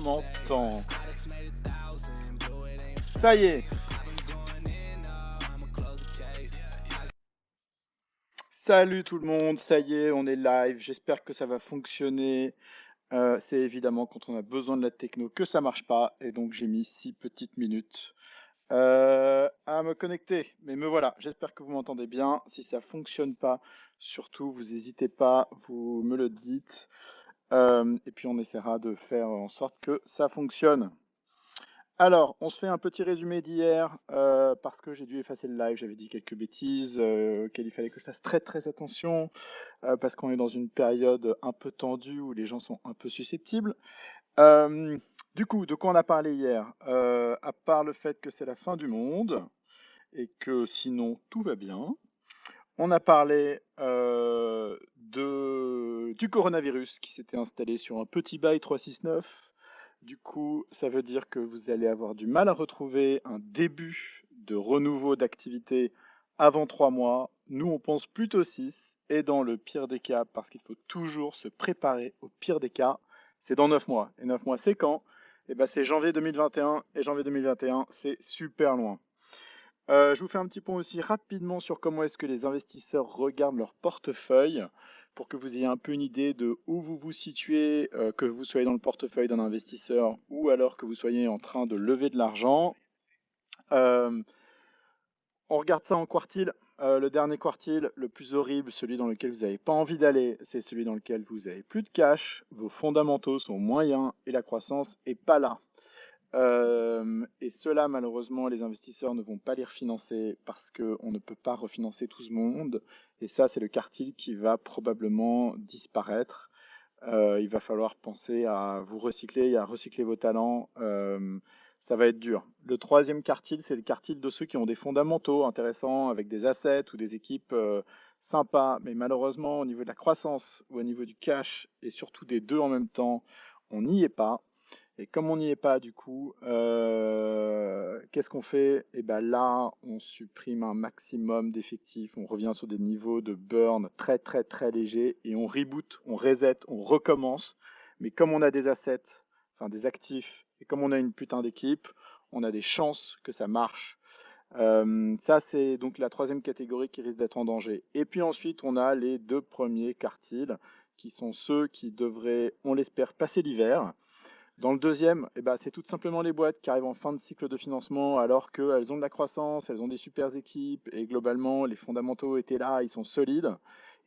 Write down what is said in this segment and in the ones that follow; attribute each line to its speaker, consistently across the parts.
Speaker 1: M'entend. Ça y est. Salut tout le monde, ça y est, on est live. J'espère que ça va fonctionner. C'est évidemment quand on a besoin de la techno que ça marche pas, et donc j'ai mis 6 petites minutes à me connecter. Mais me voilà, j'espère que vous m'entendez bien. Si ça fonctionne pas, surtout vous n'hésitez pas, vous me le dites. Et puis on essaiera de faire en sorte que ça fonctionne. Alors, on se fait un petit résumé d'hier parce que j'ai dû effacer le live. J'avais dit quelques bêtises auxquelles il fallait que je fasse très très attention parce qu'on est dans une période un peu tendue où les gens sont un peu susceptibles. Euh, du coup, de quoi on a parlé hier? À part le fait que c'est la fin du monde et que sinon tout va bien, on a parlé du coronavirus qui s'était installé sur un petit bail 369. Du coup, ça veut dire que vous allez avoir du mal à retrouver un début de renouveau d'activité avant 3 mois. Nous, on pense plutôt 6. Et dans le pire des cas, parce qu'il faut toujours se préparer au pire des cas, c'est dans 9 mois. Et 9 mois, c'est quand? Eh ben, c'est janvier 2021. Et janvier 2021, c'est super loin. Je vous fais un petit point aussi rapidement sur comment est-ce que les investisseurs regardent leur portefeuille pour que vous ayez un peu une idée de où vous vous situez, que vous soyez dans le portefeuille d'un investisseur ou alors que vous soyez en train de lever de l'argent. Euh, on regarde ça en quartile. Le dernier quartile, le plus horrible, celui dans lequel vous n'avez pas envie d'aller, c'est celui dans lequel vous avez plus de cash, vos fondamentaux sont moyens et la croissance est pas là. Et cela, malheureusement, les investisseurs ne vont pas les refinancer parce qu'on ne peut pas refinancer tout ce monde. Et ça, c'est le quartile qui va probablement disparaître. Il va falloir penser à vous recycler et à recycler vos talents. Ça va être dur. Le troisième quartile, c'est le quartile de ceux qui ont des fondamentaux intéressants avec des assets ou des équipes sympas. Mais malheureusement, au niveau de la croissance ou au niveau du cash et surtout des deux en même temps, on n'y est pas. Et comme on n'y est pas, du coup, qu'est-ce qu'on fait? Et ben là, on supprime un maximum d'effectifs, on revient sur des niveaux de burn très très très légers et on reboot, on reset, on recommence. Mais comme on a des assets, enfin des actifs, et comme on a une putain d'équipe, on a des chances que ça marche. Ça, c'est donc la troisième catégorie qui risque d'être en danger. Et puis ensuite, on a les deux premiers quartiles, qui sont ceux qui devraient, on l'espère, passer l'hiver. Dans le deuxième, eh ben, c'est tout simplement les boîtes qui arrivent en fin de cycle de financement alors qu'elles ont de la croissance, elles ont des super équipes et globalement les fondamentaux étaient là, ils sont solides.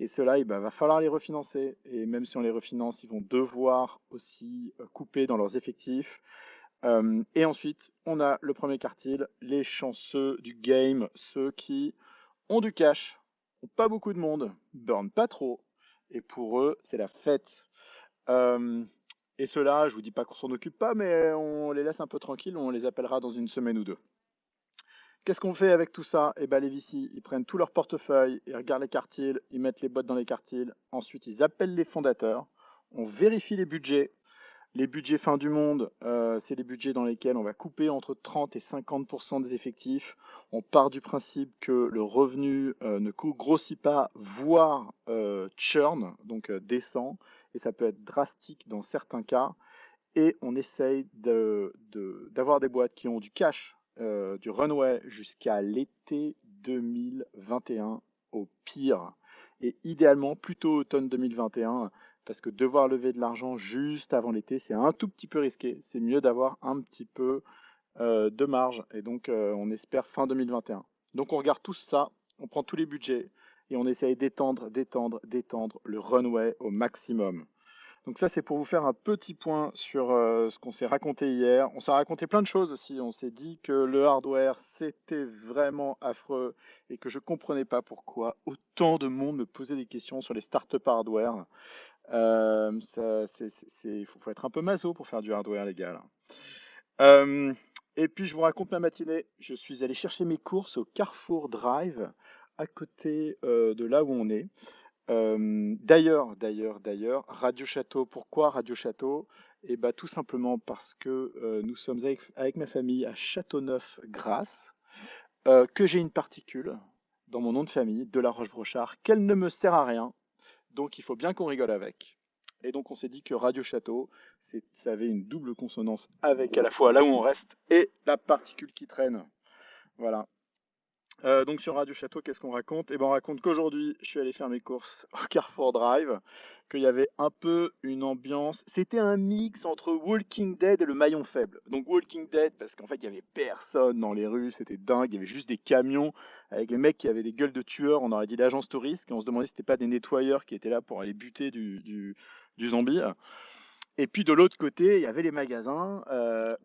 Speaker 1: Et ceux-là, il va falloir les refinancer. Et même si on les refinance, ils vont devoir aussi couper dans leurs effectifs. Et ensuite, on a le premier quartile, les chanceux du game, ceux qui ont du cash, ont pas beaucoup de monde, burn pas trop. Et pour eux, c'est la fête. Euh, et ceux-là, je vous dis pas qu'on s'en occupe pas, mais on les laisse un peu tranquilles, on les appellera dans une semaine ou deux. Qu'est-ce qu'on fait avec tout ça? Eh ben les VC, ils prennent tout leur portefeuille, ils regardent les quartiles, ils mettent les boîtes dans les quartiles, ensuite ils appellent les fondateurs, on vérifie les budgets. Les budgets fin du monde, c'est les budgets dans lesquels on va couper entre 30 et 50% des effectifs. On part du principe que le revenu ne grossit pas, voire churn, donc descend, et ça peut être drastique dans certains cas. Et on essaye d'avoir des boîtes qui ont du cash, du runway jusqu'à l'été 2021 au pire. Et idéalement plutôt automne 2021, parce que devoir lever de l'argent juste avant l'été, c'est un tout petit peu risqué. C'est mieux d'avoir un petit peu de marge. Et donc on espère fin 2021. Donc on regarde tout ça, on prend tous les budgets et on essaye d'étendre, d'étendre, d'étendre le runway au maximum. Donc ça, c'est pour vous faire un petit point sur ce qu'on s'est raconté hier. On s'est raconté plein de choses aussi. On s'est dit que le hardware, c'était vraiment affreux et que je comprenais pas pourquoi autant de monde me posait des questions sur les startups hardware. Faut être un peu maso pour faire du hardware, les gars, là. Euh, et puis, je vous raconte ma matinée. Je suis allé chercher mes courses au Carrefour Drive, à côté de là où on est. D'ailleurs, Radio Château, pourquoi Radio Château? Eh ben, tout simplement parce que nous sommes avec ma famille à Châteauneuf-Grasse, que j'ai une particule dans mon nom de famille, de la Roche-Brochard, qu'elle ne me sert à rien, donc il faut bien qu'on rigole avec. Et donc on s'est dit que Radio Château, ça avait une double consonance avec à la fois là où on reste et la particule qui traîne. Voilà. Donc sur Radio Château, qu'est-ce qu'on raconte? Eh ben on raconte qu'aujourd'hui, je suis allé faire mes courses au Carrefour Drive, qu'il y avait un peu une ambiance. C'était un mix entre Walking Dead et le maillon faible. Donc Walking Dead, parce qu'en fait, il y avait personne dans les rues, c'était dingue. Il y avait juste des camions avec les mecs qui avaient des gueules de tueurs. On aurait dit l'agence touriste, et on se demandait si c'était pas des nettoyeurs qui étaient là pour aller buter du zombie. Et puis de l'autre côté, il y avait les magasins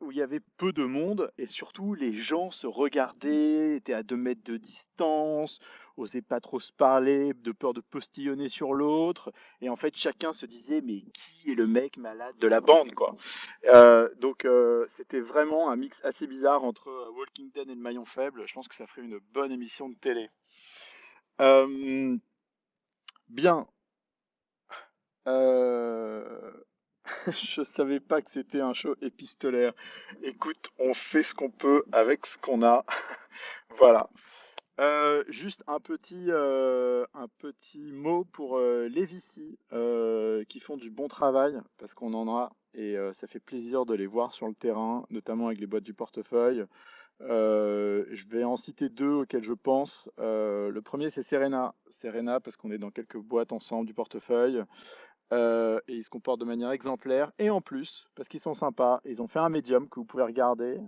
Speaker 1: où il y avait peu de monde et surtout les gens se regardaient, étaient à 2 mètres de distance, osaient pas trop se parler, de peur de postillonner sur l'autre. Et en fait, chacun se disait mais qui est le mec malade de la bande quoi. C'était vraiment un mix assez bizarre entre Walking Dead et le maillon faible. Je pense que ça ferait une bonne émission de télé. Euh, bien. Euh, Je savais pas que c'était un show épistolaire. Écoute, on fait ce qu'on peut avec ce qu'on a. Voilà. Juste un petit mot pour les VC qui font du bon travail, parce qu'on en a, et ça fait plaisir de les voir sur le terrain, notamment avec les boîtes du portefeuille. Je vais en citer deux auxquels je pense. Le premier, c'est Serena. Serena, parce qu'on est dans quelques boîtes ensemble du portefeuille. Et ils se comportent de manière exemplaire. Et en plus, parce qu'ils sont sympas, ils ont fait un médium que vous pouvez regarder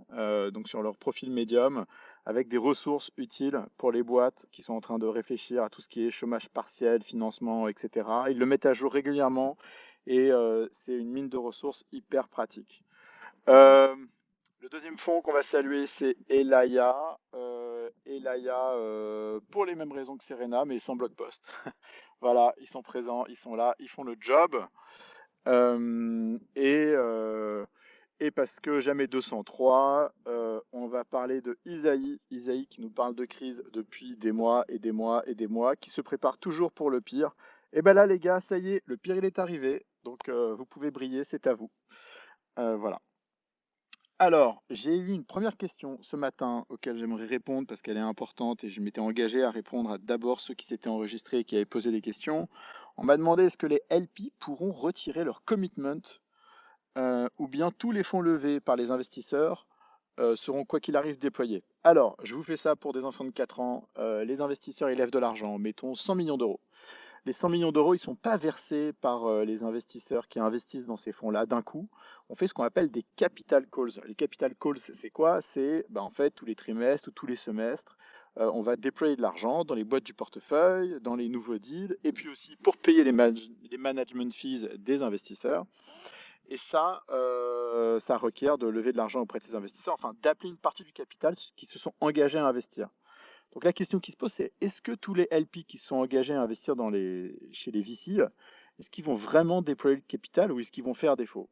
Speaker 1: donc sur leur profil médium avec des ressources utiles pour les boîtes qui sont en train de réfléchir à tout ce qui est chômage partiel, financement, etc. Ils le mettent à jour régulièrement et c'est une mine de ressources hyper pratique. Euh, le deuxième fonds qu'on va saluer, c'est Elaya. Elaya, pour les mêmes raisons que Serena, mais sans blog post. Voilà, ils sont présents, ils sont là, ils font le job. Euh, et, euh, et parce que jamais 203, on va parler de Isaïe. Isaïe qui nous parle de crise depuis des mois et des mois et des mois, qui se prépare toujours pour le pire. Et ben là, les gars, ça y est, le pire il est arrivé. Donc vous pouvez briller, c'est à vous. Voilà. Alors, j'ai eu une première question ce matin auquel j'aimerais répondre parce qu'elle est importante et je m'étais engagé à répondre à d'abord ceux qui s'étaient enregistrés et qui avaient posé des questions. On m'a demandé est-ce que les LP pourront retirer leur commitment ou bien tous les fonds levés par les investisseurs seront quoi qu'il arrive déployés. Alors, je vous fais ça pour des enfants de 4 ans. Les investisseurs ils lèvent de l'argent, mettons 100 millions d'euros. Les 100 millions d'euros, ils ne sont pas versés par les investisseurs qui investissent dans ces fonds-là d'un coup. On fait ce qu'on appelle des capital calls. Les capital calls, c'est quoi? C'est en fait tous les trimestres ou tous les semestres, on va déployer de l'argent dans les boîtes du portefeuille, dans les nouveaux deals, et puis aussi pour payer les management fees des investisseurs. Et ça requiert de lever de l'argent auprès de ces investisseurs, enfin d'appeler une partie du capital qui se sont engagés à investir. Donc la question qui se pose, c'est est-ce que tous les LP qui sont engagés à investir chez les VC, est-ce qu'ils vont vraiment déployer le capital ou est-ce qu'ils vont faire défaut?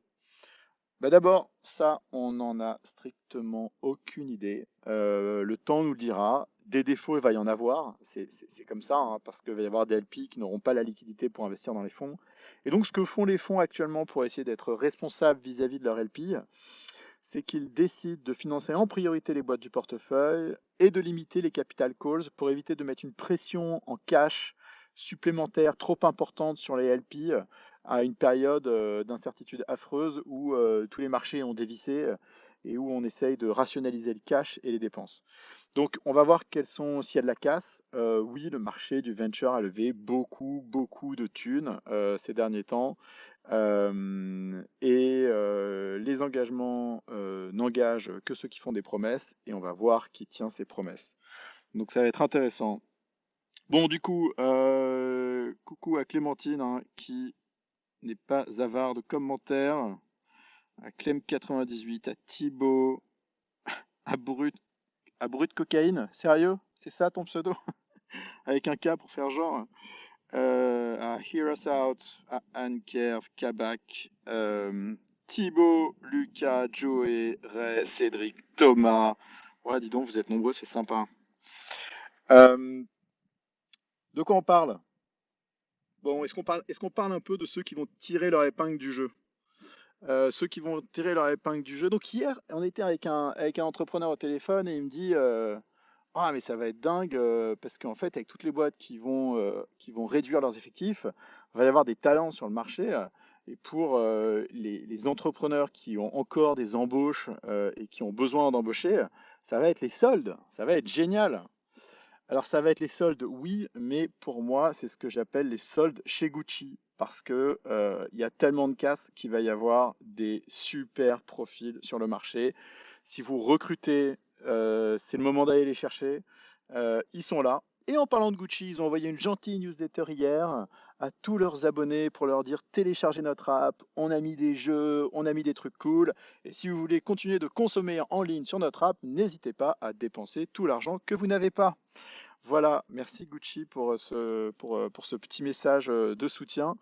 Speaker 1: D'abord, ça, on n'en a strictement aucune idée. Le temps nous le dira. Des défauts, il va y en avoir. C'est comme ça, hein, parce qu'il va y avoir des LP qui n'auront pas la liquidité pour investir dans les fonds. Et donc, ce que font les fonds actuellement pour essayer d'être responsables vis-à-vis de leurs LP, c'est qu'ils décident de financer en priorité les boîtes du portefeuille et de limiter les capital calls pour éviter de mettre une pression en cash supplémentaire trop importante sur les LP à une période d'incertitude affreuse où tous les marchés ont dévissé et où on essaye de rationaliser le cash et les dépenses. Donc, on va voir s'il y a de la casse. Oui, le marché du venture a levé beaucoup, beaucoup de thunes ces derniers temps. Les engagements n'engagent que ceux qui font des promesses et on va voir qui tient ses promesses. Donc, ça va être intéressant. Bon, du coup, coucou à Clémentine hein, qui n'est pas avare de commentaires, à Clem98, à Thibaut, à Brut Cocaïne. Sérieux? C'est ça ton pseudo? Avec un K pour faire genre. À Hear Us Out, à Anne-Kerv, Kabak, Thibaut, Lucas, Joey, Ray, Cédric, Thomas. Ouais, dis donc, vous êtes nombreux, c'est sympa. Euh, de quoi on parle? Bon, est-ce qu'on parle un peu de ceux qui vont tirer leur épingle du jeu? Ceux qui vont tirer leur épingle du jeu. Donc hier, on était avec un entrepreneur au téléphone et il me dit ah mais ça va être dingue parce qu'en fait avec toutes les boîtes qui vont réduire leurs effectifs, il va y avoir des talents sur le marché. Et pour les entrepreneurs qui ont encore des embauches et qui ont besoin d'embaucher, ça va être les soldes. Ça va être génial. Alors ça va être les soldes, oui, mais pour moi, c'est ce que j'appelle les soldes chez Gucci. Parce que il y a tellement de casse qu'il va y avoir des super profils sur le marché. Si vous recrutez, c'est le moment d'aller les chercher. Ils sont là. Et en parlant de Gucci, ils ont envoyé une gentille newsletter hier à tous leurs abonnés pour leur dire téléchargez notre app, on a mis des jeux, on a mis des trucs cool. Et si vous voulez continuer de consommer en ligne sur notre app, n'hésitez pas à dépenser tout l'argent que vous n'avez pas. Voilà, merci Gucci pour ce petit message de soutien.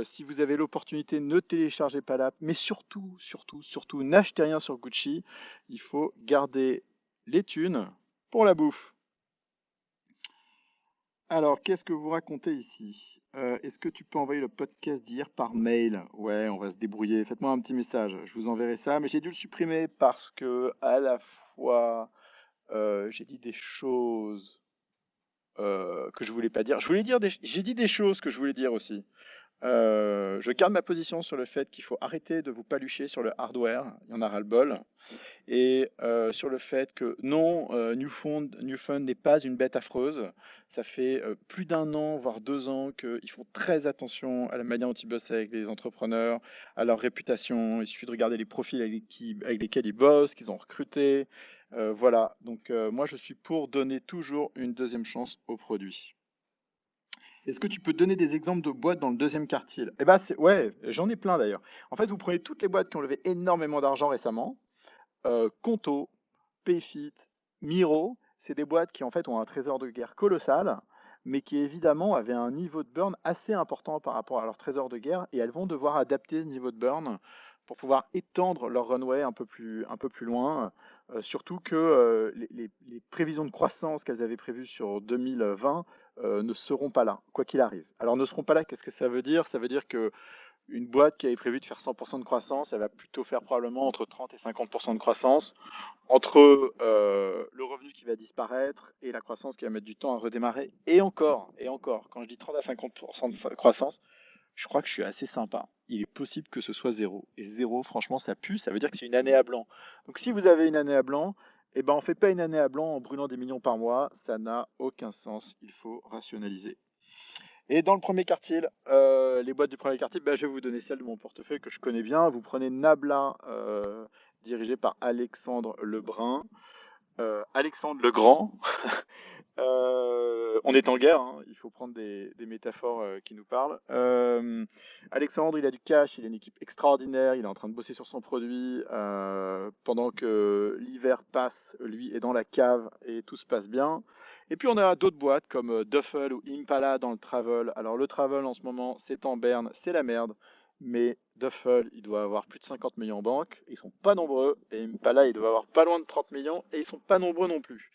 Speaker 1: Si vous avez l'opportunité, ne téléchargez pas l'app, mais surtout, surtout, surtout, n'achetez rien sur Gucci. Il faut garder les thunes pour la bouffe. Alors, qu'est-ce que vous racontez ici? Est-ce que tu peux envoyer le podcast d'hier par mail? Ouais, on va se débrouiller. Faites-moi un petit message, je vous enverrai ça. Mais j'ai dû le supprimer parce que à la fois j'ai dit des choses que je voulais pas dire. J'ai dit des choses que je voulais dire aussi. Je garde ma position sur le fait qu'il faut arrêter de vous palucher sur le hardware, il y en a ras-le-bol, et sur le fait que non, Newfund n'est pas une bête affreuse. Ça fait plus d'un an, voire 2 ans, qu'ils font très attention à la manière dont ils bossent avec les entrepreneurs, à leur réputation. Il suffit de regarder les profils avec lesquels ils bossent, qu'ils ont recrutés. Voilà, donc moi je suis pour donner toujours une deuxième chance aux produits. Est-ce que tu peux donner des exemples de boîtes dans le deuxième quartile? Eh ben, ouais, j'en ai plein d'ailleurs. En fait, vous prenez toutes les boîtes qui ont levé énormément d'argent récemment. Conto, Payfit, Miro, c'est des boîtes qui en fait ont un trésor de guerre colossal, mais qui évidemment avaient un niveau de burn assez important par rapport à leur trésor de guerre, et elles vont devoir adapter ce niveau de burn pour pouvoir étendre leur runway un peu plus loin. Surtout que les prévisions de croissance qu'elles avaient prévues sur 2020 ne seront pas là, quoi qu'il arrive. Alors ne seront pas là, qu'est-ce que ça veut dire? Ça veut dire que une boîte qui avait prévu de faire 100% de croissance, elle va plutôt faire probablement entre 30 et 50% de croissance, entre le revenu qui va disparaître et la croissance qui va mettre du temps à redémarrer. Et encore, quand je dis 30 à 50% de croissance, je crois que je suis assez sympa. Il est possible que ce soit zéro. Et zéro, franchement, ça pue, ça veut dire que c'est une année à blanc. Donc si vous avez une année à blanc, eh ben on ne fait pas une année à blanc en brûlant des millions par mois, ça n'a aucun sens, il faut rationaliser. Et dans le premier quartile, les boîtes du premier quartile, ben, je vais vous donner celle de mon portefeuille que je connais bien. Vous prenez Nabla, dirigé par Alexandre Lebrun. Alexandre le Grand. On est en guerre, hein, il faut prendre des métaphores qui nous parlent. Alexandre, il a du cash, il a une équipe extraordinaire, il est en train de bosser sur son produit pendant que l'hiver passe, lui est dans la cave et tout se passe bien. Et puis on a d'autres boîtes comme Duffel ou Impala dans le travel. Alors le travel en ce moment, c'est en berne, c'est la merde. Mais Duffel, il doit avoir plus de 50 millions en banque, ils sont pas nombreux, et Impala, il doit avoir pas loin de 30 millions, et ils sont pas nombreux non plus.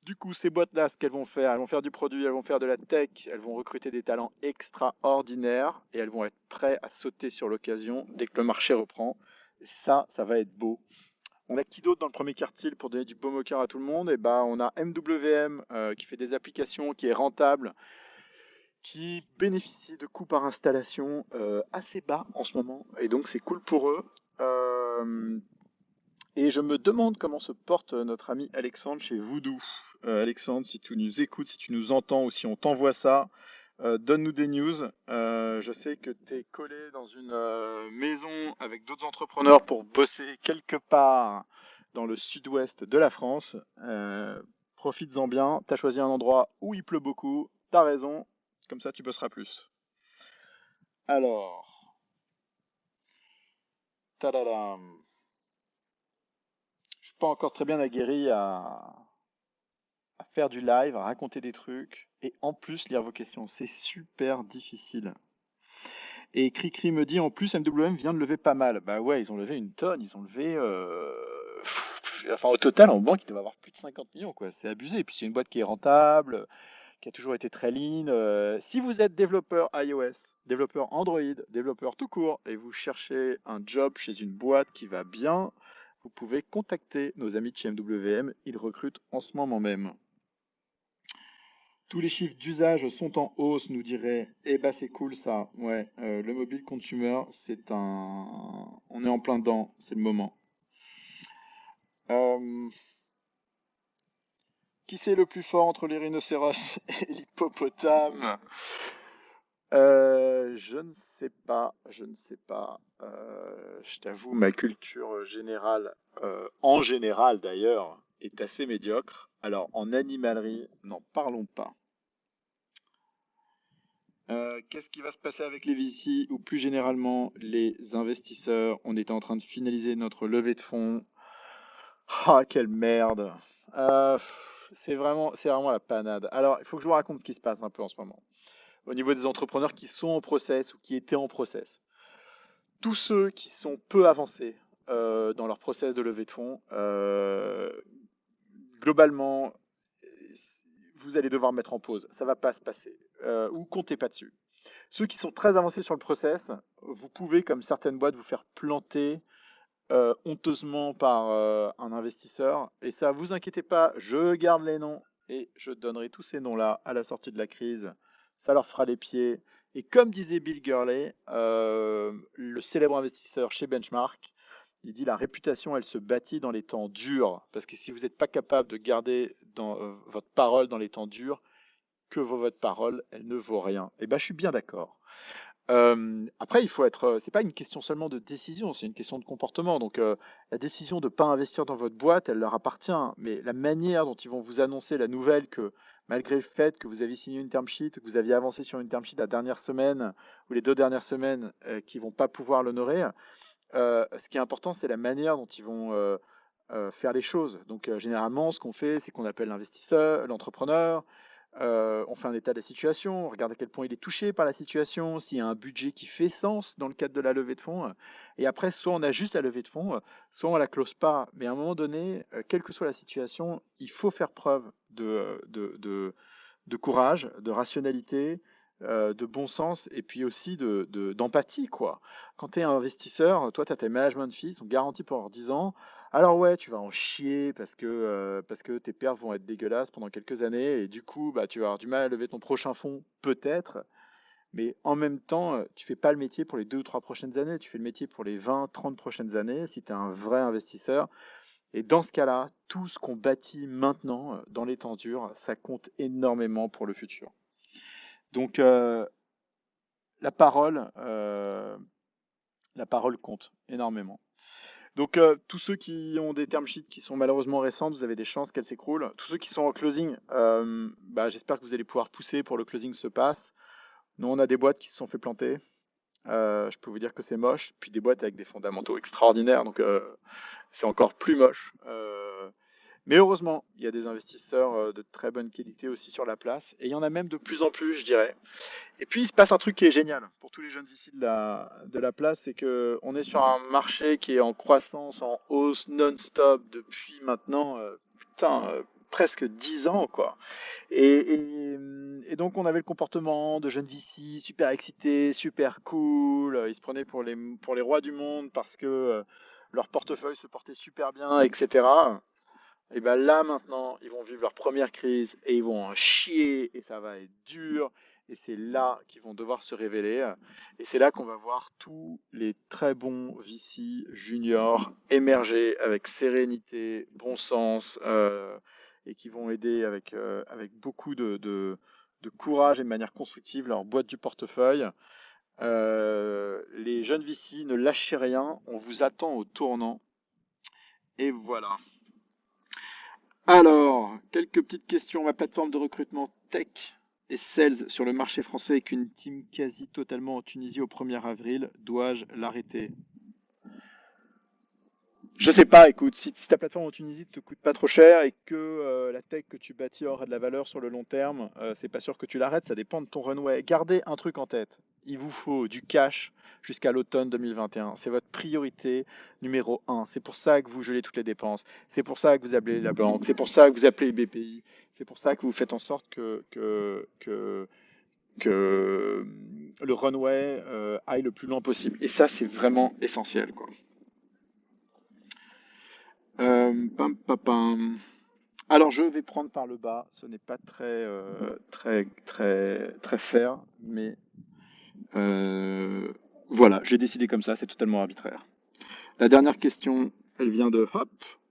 Speaker 1: Du coup, ces boîtes-là, ce qu'elles vont faire du produit, elles vont faire de la tech, elles vont recruter des talents extraordinaires, et elles vont être prêtes à sauter sur l'occasion dès que le marché reprend. Et ça va être beau. On a qui d'autre dans le premier quartile pour donner du baume au cœur à tout le monde? Et ben, on a MWM qui fait des applications, qui est rentable, qui bénéficient de coûts par installation assez bas en ce moment, et donc c'est cool pour eux. Et je me demande comment se porte notre ami Alexandre chez Voodoo. Alexandre, si tu nous écoutes, si tu nous entends ou si on t'envoie ça, donne-nous des news. Je sais que tu es collé dans une maison avec d'autres entrepreneurs pour bosser quelque part dans le sud-ouest de la France. Profites-en bien. Tu as choisi un endroit où il pleut beaucoup. Tu as raison. Comme ça, tu bosseras plus. Alors, tadadam. Je suis pas encore très bien aguerri à faire du live, à raconter des trucs et en plus lire vos questions. C'est super difficile. Et Cricri me dit en plus MWM vient de lever pas mal. Bah ouais, ils ont levé une tonne, ils ont levé. Enfin, au total, en banque, ils doivent avoir plus de 50 millions, quoi. C'est abusé. Et puis c'est une boîte qui est rentable, qui a toujours été très lean. Si vous êtes développeur iOS, développeur Android, développeur tout court, et vous cherchez un job chez une boîte qui va bien, vous pouvez contacter nos amis de chez MWM. Ils recrutent en ce moment même. Tous les chiffres d'usage sont en hausse, nous dirait. Eh ben c'est cool ça. Ouais, le mobile consumer, on est en plein dedans, c'est le moment. Euh, qui c'est le plus fort entre les rhinocéros et l'hippopotame? Je ne sais pas, je ne sais pas. Je t'avoue, ma culture générale, en général d'ailleurs, est assez médiocre. Alors en animalerie, n'en parlons pas. Qu'est-ce qui va se passer avec les VC ou plus généralement les investisseurs? On était en train de finaliser notre levée de fonds. Ah, quelle merde! C'est vraiment la panade. Alors, il faut que je vous raconte ce qui se passe un peu en ce moment. Au niveau des entrepreneurs qui sont en process ou qui étaient en process. Tous ceux qui sont peu avancés dans leur process de levée de fonds, globalement, vous allez devoir mettre en pause. Ça va pas se passer. Ou comptez pas dessus. Ceux qui sont très avancés sur le process, vous pouvez, comme certaines boîtes, vous faire planter honteusement par un investisseur. Et ça, vous inquiétez pas, je garde les noms et je donnerai tous ces noms-là à la sortie de la crise. Ça leur fera les pieds. Et comme disait Bill Gurley, le célèbre investisseur chez Benchmark, il dit la réputation, elle se bâtit dans les temps durs. Parce que si vous n'êtes pas capable de garder votre parole dans les temps durs, que vaut votre parole, elle ne vaut rien. Et ben, je suis bien d'accord. Après, c'est pas une question seulement de décision, c'est une question de comportement. Donc, la décision de ne pas investir dans votre boîte, elle leur appartient. Mais la manière dont ils vont vous annoncer la nouvelle que, malgré le fait que vous avez signé une term sheet, que vous aviez avancé sur une term sheet la dernière semaine ou les 2 dernières semaines, qui vont pas pouvoir l'honorer, ce qui est important, c'est la manière dont ils vont faire les choses. Donc, généralement, ce qu'on fait, c'est qu'on appelle l'investisseur, l'entrepreneur. On fait un état de la situation, on regarde à quel point il est touché par la situation, s'il y a un budget qui fait sens dans le cadre de la levée de fonds. Et après, soit on ajuste la levée de fonds, soit on la close pas. Mais à un moment donné, quelle que soit la situation, il faut faire preuve de courage, de rationalité, de bon sens et puis aussi d'empathie, quoi. Quand tu es un investisseur, toi, tu as tes management fees, ils sont garantis pour 10 ans. Alors ouais, tu vas en chier parce que tes pertes vont être dégueulasses pendant quelques années et du coup, bah, tu vas avoir du mal à lever ton prochain fonds, peut-être. Mais en même temps, tu fais pas le métier pour les 2 ou 3 prochaines années, tu fais le métier pour les 20, 30 prochaines années si tu es un vrai investisseur. Et dans ce cas-là, tout ce qu'on bâtit maintenant, dans les temps durs, ça compte énormément pour le futur. Donc la parole, euh, la parole compte énormément. Donc tous ceux qui ont des term sheets qui sont malheureusement récentes, vous avez des chances qu'elles s'écroulent. Tous ceux qui sont en closing, bah, j'espère que vous allez pouvoir pousser pour le closing se passe. Nous, on a des boîtes qui se sont fait planter. Je peux vous dire que c'est moche. Puis des boîtes avec des fondamentaux extraordinaires, donc c'est encore plus moche. Mais heureusement, il y a des investisseurs de très bonne qualité aussi sur la place. Et il y en a même de plus en plus, je dirais. Et puis, il se passe un truc qui est génial pour tous les jeunes ici de la place, c'est que on est sur un marché qui est en croissance, en hausse non-stop depuis maintenant, putain, presque 10 ans, quoi. Et donc, on avait le comportement de jeunes VC super excités, super cool. Ils se prenaient pour les rois du monde parce que leur portefeuille se portait super bien, etc. Et ben là maintenant, ils vont vivre leur première crise et ils vont en chier et ça va être dur. Et c'est là qu'ils vont devoir se révéler. Et c'est là qu'on va voir tous les très bons VC juniors émerger avec sérénité, bon sens, et qui vont aider avec beaucoup de courage et de manière constructive leur boîte du portefeuille. Les jeunes VC, ne lâchez rien, on vous attend au tournant. Et voilà. Alors, quelques petites questions. Ma plateforme de recrutement tech et sales sur le marché français avec une team quasi totalement en Tunisie au 1er avril. Dois-je l'arrêter? Je sais pas, écoute, si ta plateforme en Tunisie te coûte pas trop cher et que la tech que tu bâtis aura de la valeur sur le long terme, c'est pas sûr que tu l'arrêtes, ça dépend de ton runway. Gardez un truc en tête, il vous faut du cash jusqu'à l'automne 2021. C'est votre priorité numéro un. C'est pour ça que vous gelez toutes les dépenses. C'est pour ça que vous appelez la banque. C'est pour ça que vous appelez BPI. C'est pour ça que vous faites en sorte que le runway aille le plus loin possible. Et ça, c'est vraiment essentiel, quoi. Pam, pam, pam. Alors, je vais prendre par le bas. Ce n'est pas très fair, mais voilà, j'ai décidé comme ça. C'est totalement arbitraire. La dernière question, elle vient de Hop.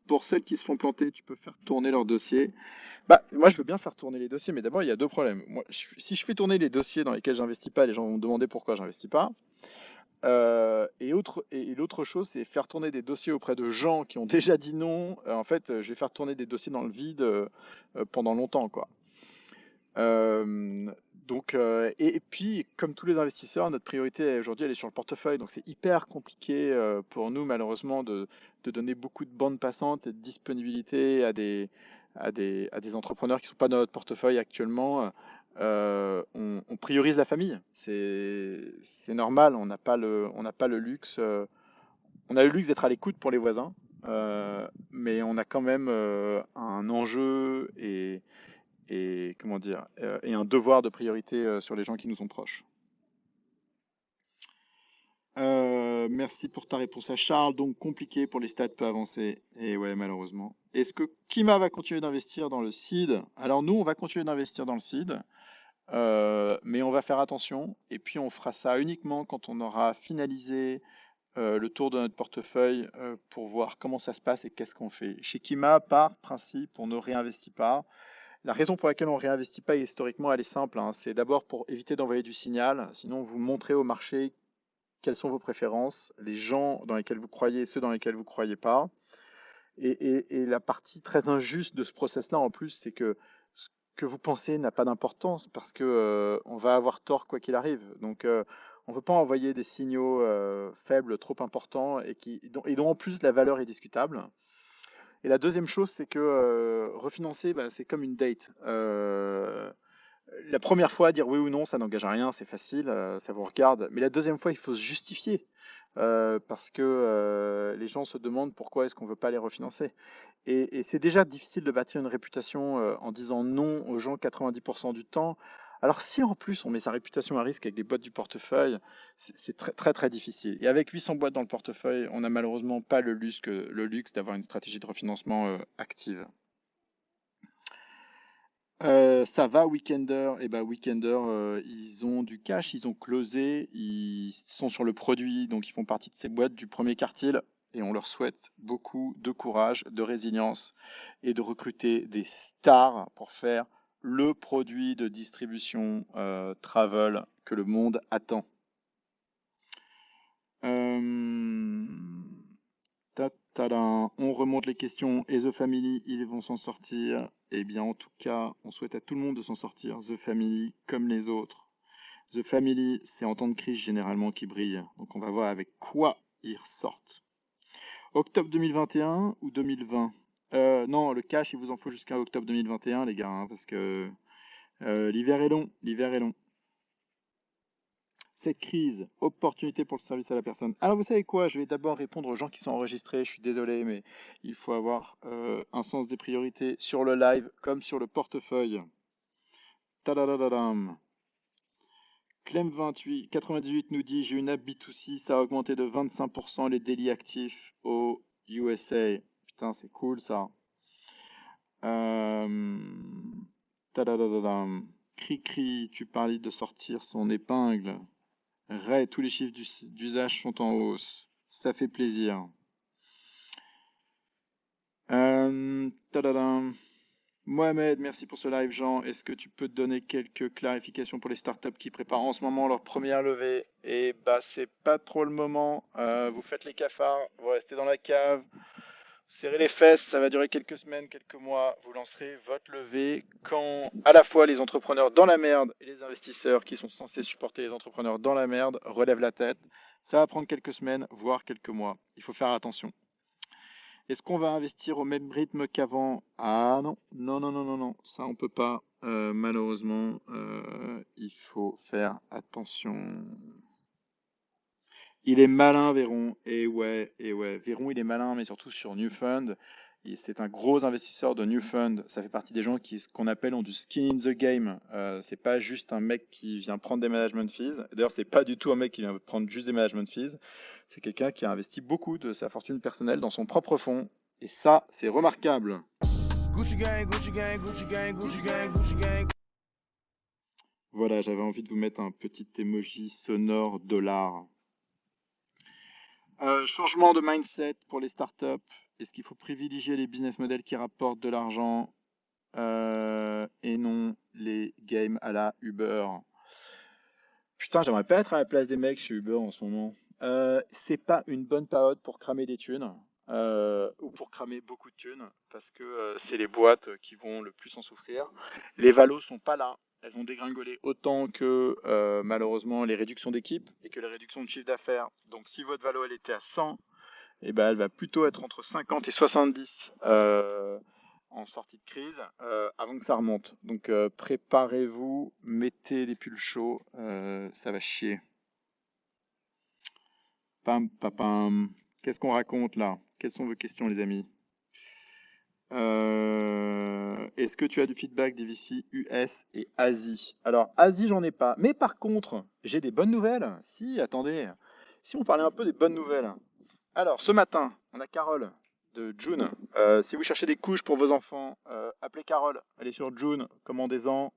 Speaker 1: Pour celles qui se font planter, tu peux faire tourner leur dossier. Bah, moi, je veux bien faire tourner les dossiers, mais d'abord, il y a deux problèmes. Moi, si je fais tourner les dossiers dans lesquels j'investis pas, les gens vont me demander pourquoi j'investis pas. Et l'autre chose, c'est faire tourner des dossiers auprès de gens qui ont déjà dit non. En fait, je vais faire tourner des dossiers dans le vide pendant longtemps, quoi. Euh, et puis, comme tous les investisseurs, notre priorité aujourd'hui, elle est sur le portefeuille. Donc, c'est hyper compliqué pour nous, malheureusement, de donner beaucoup de bandes passantes et de disponibilité à des entrepreneurs qui ne sont pas dans notre portefeuille actuellement. On priorise la famille. C'est normal. On n'a pas le luxe. On a le luxe d'être à l'écoute pour les voisins, mais on a quand même un enjeu et comment dire et un devoir de priorité sur les gens qui nous sont proches. Merci pour ta réponse à Charles. Donc compliqué pour les stades peu avancés. Et ouais, malheureusement. Est-ce que Kima va continuer d'investir dans le seed? Alors nous, on va continuer d'investir dans le seed, mais on va faire attention. Et puis on fera ça uniquement quand on aura finalisé le tour de notre portefeuille pour voir comment ça se passe et qu'est-ce qu'on fait. Chez Kima, par principe, on ne réinvestit pas. La raison pour laquelle on ne réinvestit pas historiquement, elle est simple, hein. C'est d'abord pour éviter d'envoyer du signal. Sinon, vous montrez au marché quelles sont vos préférences, les gens dans lesquels vous croyez et ceux dans lesquels vous ne croyez pas. Et la partie très injuste de ce process-là, en plus, c'est que ce que vous pensez n'a pas d'importance parce que on va avoir tort quoi qu'il arrive. Donc, on ne veut pas envoyer des signaux faibles trop importants et dont en plus la valeur est discutable. Et la deuxième chose, c'est que refinancer, bah, c'est comme une date. La première fois, dire oui ou non, ça n'engage à rien, c'est facile, ça vous regarde. Mais la deuxième fois, il faut se justifier parce que les gens se demandent pourquoi est-ce qu'on ne veut pas les refinancer. Et c'est déjà difficile de bâtir une réputation en disant non aux gens 90% du temps. Alors si en plus on met sa réputation à risque avec des boîtes du portefeuille, c'est très très très difficile. Et avec 800 boîtes dans le portefeuille, on n'a malheureusement pas le luxe d'avoir une stratégie de refinancement active. Ça va, Weekender? Eh ben, Weekender, ils ont du cash, ils ont closé, ils sont sur le produit, donc ils font partie de ces boîtes du premier quartile. Et on leur souhaite beaucoup de courage, de résilience et de recruter des stars pour faire le produit de distribution travel que le monde attend. Euh, Tadam. On remonte les questions. Et The Family, ils vont s'en sortir? Eh bien, en tout cas, on souhaite à tout le monde de s'en sortir. The Family, comme les autres. The Family, c'est en temps de crise généralement qui brille. Donc, on va voir avec quoi ils ressortent. Octobre 2021 ou 2020? Non, le cash, il vous en faut jusqu'à octobre 2021, les gars, hein, parce que l'hiver est long. L'hiver est long. Cette crise, opportunité pour le service à la personne. Alors vous savez quoi, je vais d'abord répondre aux gens qui sont enregistrés, je suis désolé, mais il faut avoir un sens des priorités sur le live comme sur le portefeuille. Tadadadadam. Clem98 nous dit, j'ai une app B2C, ça a augmenté de 25% les daily actifs au USA. Putain, c'est cool ça. Tadadadadam. Cri-cri, tu parlais de sortir son épingle. Ray, tous les chiffres d'usage sont en hausse. Ça fait plaisir. Tadadam. Mohamed, merci pour ce live, Jean. Est-ce que tu peux te donner quelques clarifications pour les startups qui préparent en ce moment leur première levée? Eh bah, c'est pas trop le moment. Vous faites les cafards, vous restez dans la cave, serrez les fesses, ça va durer quelques semaines, quelques mois. Vous lancerez votre levée quand à la fois les entrepreneurs dans la merde et les investisseurs qui sont censés supporter les entrepreneurs dans la merde relèvent la tête. Ça va prendre quelques semaines, voire quelques mois. Il faut faire attention. Est-ce qu'on va investir au même rythme qu'avant? Ah non, non, non, non, non, non, ça on peut pas. Malheureusement, il faut faire attention. Il est malin, Véron. Et ouais, et ouais. Véron, il est malin, mais surtout sur Newfund. C'est un gros investisseur de Newfund. Ça fait partie des gens qui, ce qu'on appelle, ont du skin in the game. C'est pas juste un mec qui vient prendre des management fees. D'ailleurs, c'est pas du tout un mec qui vient prendre juste des management fees. C'est quelqu'un qui a investi beaucoup de sa fortune personnelle dans son propre fonds. Et ça, c'est remarquable.
Speaker 2: Gucci gang, Gucci gang, Gucci gang, Gucci gang, Gucci gang.
Speaker 1: Voilà, j'avais envie de vous mettre un petit emoji sonore $. Changement de mindset pour les startups. Est-ce qu'il faut privilégier les business models qui rapportent de l'argent et non les games à la Uber? Putain, j'aimerais pas être à la place des mecs chez Uber en ce moment. C'est pas une bonne période pour cramer des thunes ou pour cramer beaucoup de thunes parce que c'est les boîtes qui vont le plus en souffrir. Les valos sont pas là. Elles vont dégringoler autant que malheureusement les réductions d'équipe et que les réductions de chiffre d'affaires. Donc si votre valo elle était à 100, eh ben, elle va plutôt être entre 50 et 70 en sortie de crise avant que ça remonte. Donc préparez-vous, mettez les pulls chauds, ça va chier. Pam, papam. Qu'est-ce qu'on raconte là? Quelles sont vos questions, les amis? Est-ce que tu as du feedback des VC US et Asie? Alors, Asie, j'en ai pas. Mais par contre, j'ai des bonnes nouvelles. Si, attendez. Si on parlait un peu des bonnes nouvelles. Alors, ce matin, on a Carole de June. Si vous cherchez des couches pour vos enfants, appelez Carole. Elle est sur June, commandez-en.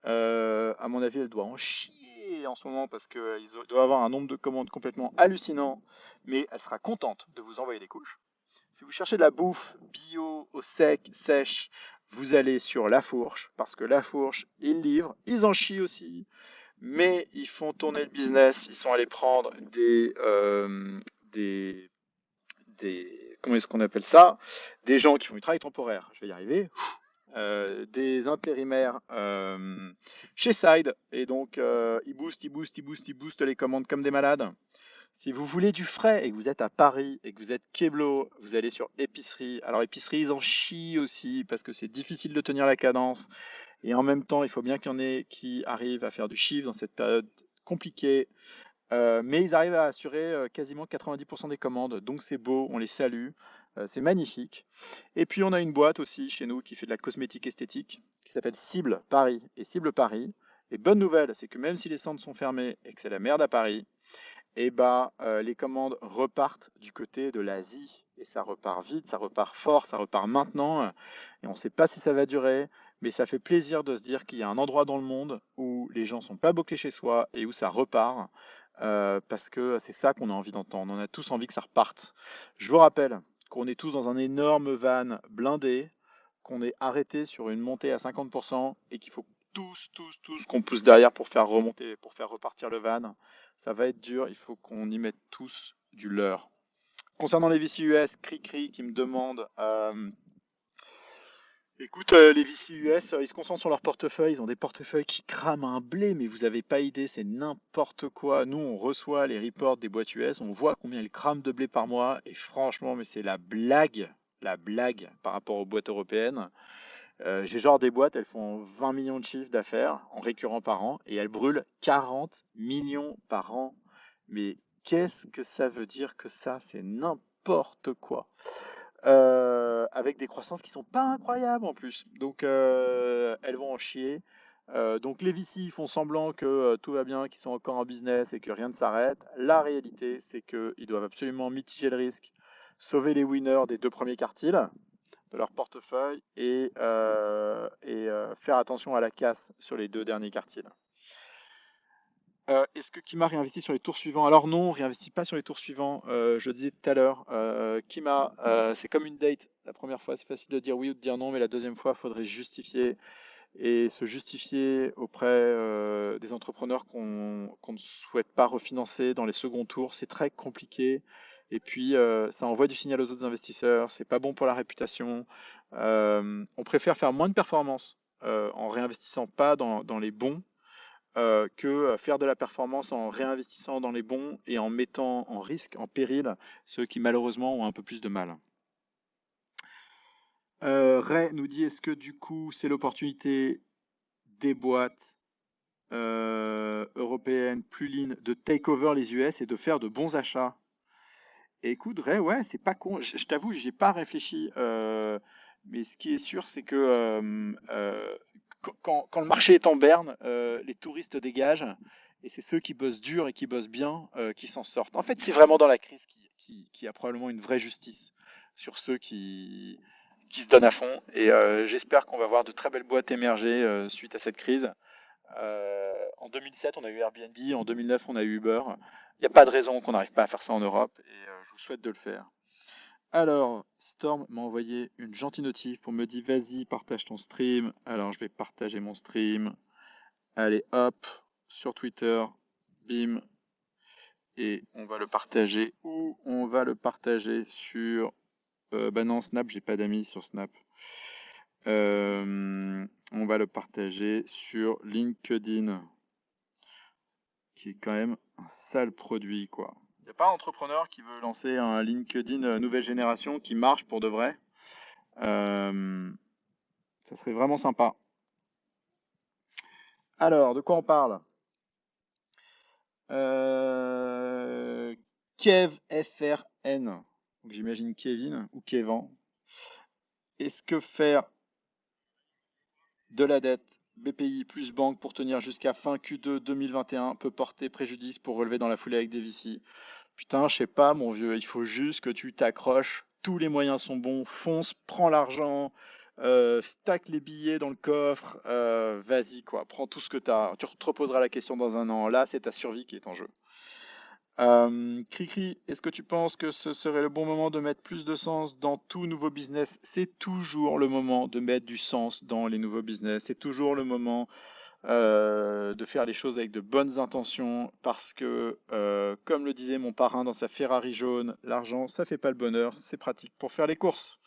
Speaker 1: À mon avis, elle doit en chier en ce moment parce qu'ils doivent avoir un nombre de commandes complètement hallucinant. Mais elle sera contente de vous envoyer des couches. Si vous cherchez de la bouffe bio, au sec, sèche, vous allez sur La Fourche parce que La Fourche, ils livrent, ils en chient aussi. Mais ils font tourner le business. Ils sont allés prendre des comment est-ce qu'on appelle ça? Des gens qui font du travail temporaire, je vais y arriver, des intérimaires chez Side, et donc ils boostent les commandes comme des malades. Si vous voulez du frais et que vous êtes à Paris et que vous êtes Keblo, vous allez sur Épicerie. Alors Épicerie, ils en chient aussi parce que c'est difficile de tenir la cadence. Et en même temps, il faut bien qu'il y en ait qui arrivent à faire du chiffre dans cette période compliquée. Mais ils arrivent à assurer quasiment 90% des commandes, donc c'est beau, on les salue, c'est magnifique. Et puis on a une boîte aussi chez nous qui fait de la cosmétique esthétique, qui s'appelle Cible Paris et Cible Paris. Et bonne nouvelle, c'est que même si les centres sont fermés et que c'est la merde à Paris, et bah les commandes repartent du côté de l'Asie. Et ça repart vite, ça repart fort, ça repart maintenant. Et on ne sait pas si ça va durer, mais ça fait plaisir de se dire qu'il y a un endroit dans le monde où les gens sont pas bloqués chez soi et où ça repart. Parce que c'est ça qu'on a envie d'entendre. On a tous envie que ça reparte. Je vous rappelle qu'on est tous dans un énorme van blindé, qu'on est arrêté sur une montée à 50% et qu'il faut tous qu'on pousse derrière pour faire remonter, pour faire repartir le van. Ça va être dur, il faut qu'on y mette tous du leur. Concernant les VC US, Cri qui me demande écoute, les VC US, ils se concentrent sur leur portefeuille, ils ont des portefeuilles qui crament un blé, mais vous avez pas idée, c'est n'importe quoi. Nous, on reçoit les reports des boîtes US, on voit combien ils crament de blé par mois, et franchement, mais c'est la blague par rapport aux boîtes européennes. J'ai genre des boîtes, elles font 20 millions de chiffres d'affaires en récurrent par an, et elles brûlent 40 millions par an. Mais qu'est-ce que ça veut dire que ça? C'est n'importe quoi. Avec des croissances qui sont pas incroyables en plus. Donc elles vont en chier. Donc les VC font semblant que tout va bien, qu'ils sont encore en business et que rien ne s'arrête. La réalité, c'est qu'ils doivent absolument mitiger le risque, sauver les winners des deux premiers quartiles de leur portefeuille et faire attention à la casse sur les deux derniers quartiles. Est-ce que Kima réinvestit sur les tours suivants? Alors non, on réinvestit pas sur les tours suivants. Je disais tout à l'heure, Kima, c'est comme une date. La première fois, c'est facile de dire oui ou de dire non, mais la deuxième fois, il faudrait justifier et se justifier auprès des entrepreneurs qu'on ne souhaite pas refinancer dans les seconds tours. C'est très compliqué. Et puis, ça envoie du signal aux autres investisseurs. C'est pas bon pour la réputation. On préfère faire moins de performances en réinvestissant pas dans les bons que faire de la performance en réinvestissant dans les bons et en mettant en risque, en péril, ceux qui malheureusement ont un peu plus de mal. Ray nous dit, est-ce que du coup c'est l'opportunité des boîtes européennes plus lean de take over les US et de faire de bons achats? Et écoute, Ray, ouais, c'est pas con. Je t'avoue, j'y ai pas réfléchi. Mais ce qui est sûr, c'est que quand le marché est en berne, les touristes dégagent. Et c'est ceux qui bossent dur et qui bossent bien qui s'en sortent. En fait, c'est vraiment dans la crise qui a probablement une vraie justice sur ceux qui qui se donne à fond. Et j'espère qu'on va voir de très belles boîtes émerger suite à cette crise. En 2007, on a eu Airbnb, en 2009, on a eu Uber. Il n'y a pas de raison qu'on n'arrive pas à faire ça en Europe et je vous souhaite de le faire. Alors, Storm m'a envoyé une gentille notif pour me dire vas-y, partage ton stream. Alors, je vais partager mon stream. Allez, hop, sur Twitter, bim. Et on va le partager où? On va le partager sur... bah non, Snap, j'ai pas d'amis sur Snap. On va le partager sur LinkedIn, qui est quand même un sale produit, quoi. Il n'y a pas un entrepreneur qui veut lancer un LinkedIn nouvelle génération qui marche pour de vrai? Ça serait vraiment sympa. Alors, de quoi on parle? Kev FRN. Donc, j'imagine Kevin ou Kevan. Est-ce que faire de la dette BPI plus banque pour tenir jusqu'à fin Q2 2021 peut porter préjudice pour relever dans la foulée avec des VC? Putain, je sais pas, mon vieux, il faut juste que tu t'accroches. Tous les moyens sont bons. Fonce, prends l'argent, stack les billets dans le coffre. Vas-y, quoi. Prends tout ce que tu as. Tu te reposeras la question dans un an. Là, c'est ta survie qui est en jeu. Cricri, est-ce que tu penses que ce serait le bon moment de mettre plus de sens dans tout nouveau business? C'est toujours le moment de mettre du sens dans les nouveaux business. C'est toujours le moment de faire les choses avec de bonnes intentions parce que, comme le disait mon parrain dans sa Ferrari jaune, l'argent, ça fait pas le bonheur, c'est pratique pour faire les courses.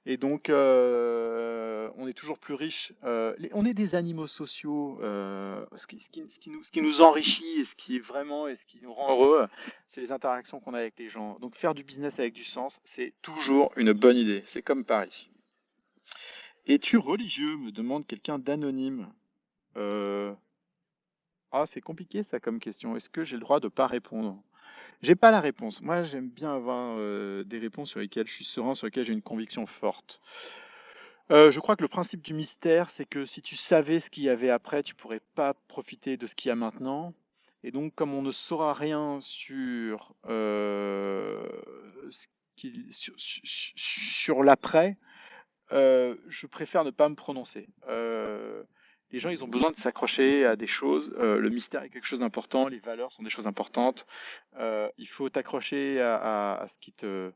Speaker 1: Et donc, on est toujours plus riche. On est des animaux sociaux. Ce qui nous enrichit et ce qui est vraiment et ce qui nous rend heureux, c'est les interactions qu'on a avec les gens. Donc, faire du business avec du sens, c'est toujours une bonne idée. C'est comme Paris. Es-tu religieux? Me demande quelqu'un d'anonyme. Euh, Ah, c'est compliqué ça comme question. Est-ce que j'ai le droit de pas répondre? J'ai pas la réponse. Moi, j'aime bien avoir des réponses sur lesquelles je suis serein, sur lesquelles j'ai une conviction forte. Je crois que le principe du mystère, c'est que si tu savais ce qu'il y avait après, tu pourrais pas profiter de ce qu'il y a maintenant. Et donc, comme on ne saura rien sur sur l'après, je préfère ne pas me prononcer. Les gens, ils ont besoin de s'accrocher à des choses. Le mystère est quelque chose d'important. Les valeurs sont des choses importantes. Il faut t'accrocher à ce qui te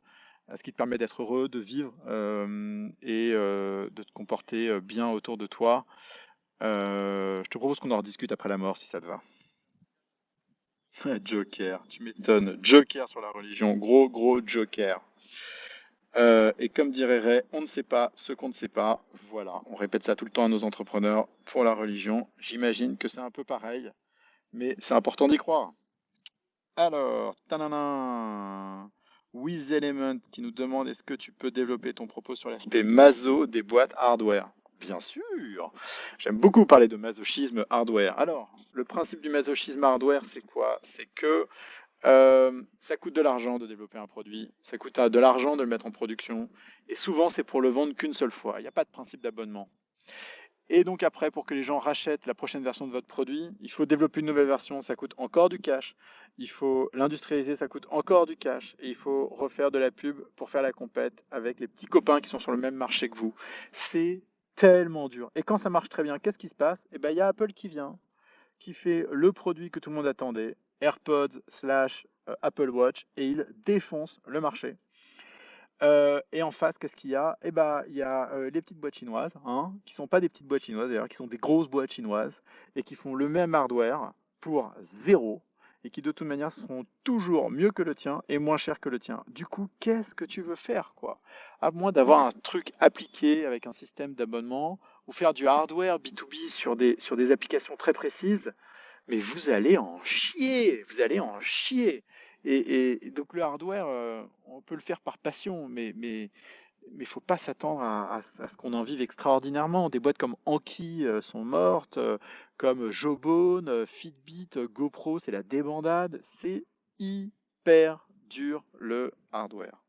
Speaker 1: permet d'être heureux, de vivre et de te comporter bien autour de toi. Je te propose qu'on en rediscute après la mort, si ça te va. Joker, tu m'étonnes. Joker sur la religion. Gros, gros Joker. Et comme dirait Ray, on ne sait pas ce qu'on ne sait pas. Voilà, on répète ça tout le temps à nos entrepreneurs pour la religion. J'imagine que c'est un peu pareil, mais c'est important d'y croire. Alors, tanana, Wiz Element qui nous demande est-ce que tu peux développer ton propos sur l'aspect maso des boîtes hardware? Bien sûr, j'aime beaucoup parler de masochisme hardware. Alors, le principe du masochisme hardware, c'est quoi? C'est que ça coûte de l'argent de développer un produit, ça coûte de l'argent de le mettre en production, et souvent c'est pour le vendre qu'une seule fois. Il n'y a pas de principe d'abonnement. Et donc après, pour que les gens rachètent la prochaine version de votre produit, il faut développer une nouvelle version, ça coûte encore du cash. Il faut l'industrialiser, ça coûte encore du cash. Et il faut refaire de la pub pour faire la compète avec les petits copains qui sont sur le même marché que vous. C'est tellement dur. Et quand ça marche très bien, qu'est-ce qui se passe? Eh ben, il y a Apple qui vient, qui fait le produit que tout le monde attendait, AirPods slash Apple Watch, et il défonce le marché. Et en face, qu'est-ce qu'il y a? Eh ben, il y a les petites boîtes chinoises, hein, qui sont pas des petites boîtes chinoises d'ailleurs, qui sont des grosses boîtes chinoises, et qui font le même hardware pour zéro, et qui de toute manière seront toujours mieux que le tien et moins cher que le tien. Du coup, qu'est-ce que tu veux faire, quoi? À moins d'avoir un truc appliqué avec un système d'abonnement, ou faire du hardware B2B sur des applications très précises, mais vous allez en chier, vous allez en chier. Et donc le hardware, on peut le faire par passion, mais faut pas s'attendre à ce qu'on en vive extraordinairement. Des boîtes comme Anki sont mortes, comme Jawbone, Fitbit, GoPro, c'est la débandade. C'est hyper dur le hardware.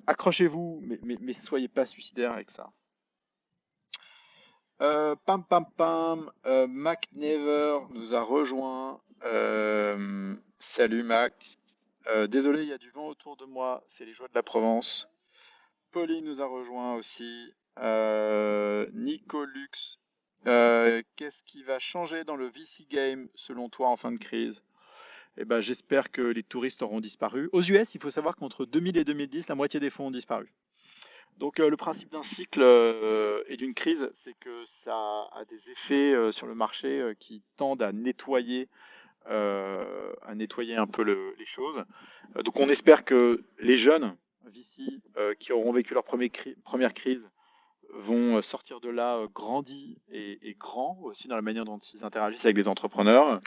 Speaker 1: Accrochez-vous, mais soyez pas suicidaires avec ça. Pam pam pam, Mac Never nous a rejoint. Salut Mac. Désolé, il y a du vent autour de moi, c'est les joies de la Provence. Pauline nous a rejoint aussi. Nicolux, qu'est-ce qui va changer dans le VC game selon toi en fin de crise? Eh ben, j'espère que les touristes auront disparu. Aux US, il faut savoir qu'entre 2000 et 2010, la moitié des fonds ont disparu. Donc le principe d'un cycle et d'une crise, c'est que ça a des effets sur le marché qui tendent à nettoyer un peu les choses. Donc on espère que les jeunes VC qui auront vécu leur première crise vont sortir de là grandis et grands aussi dans la manière dont ils interagissent avec les entrepreneurs.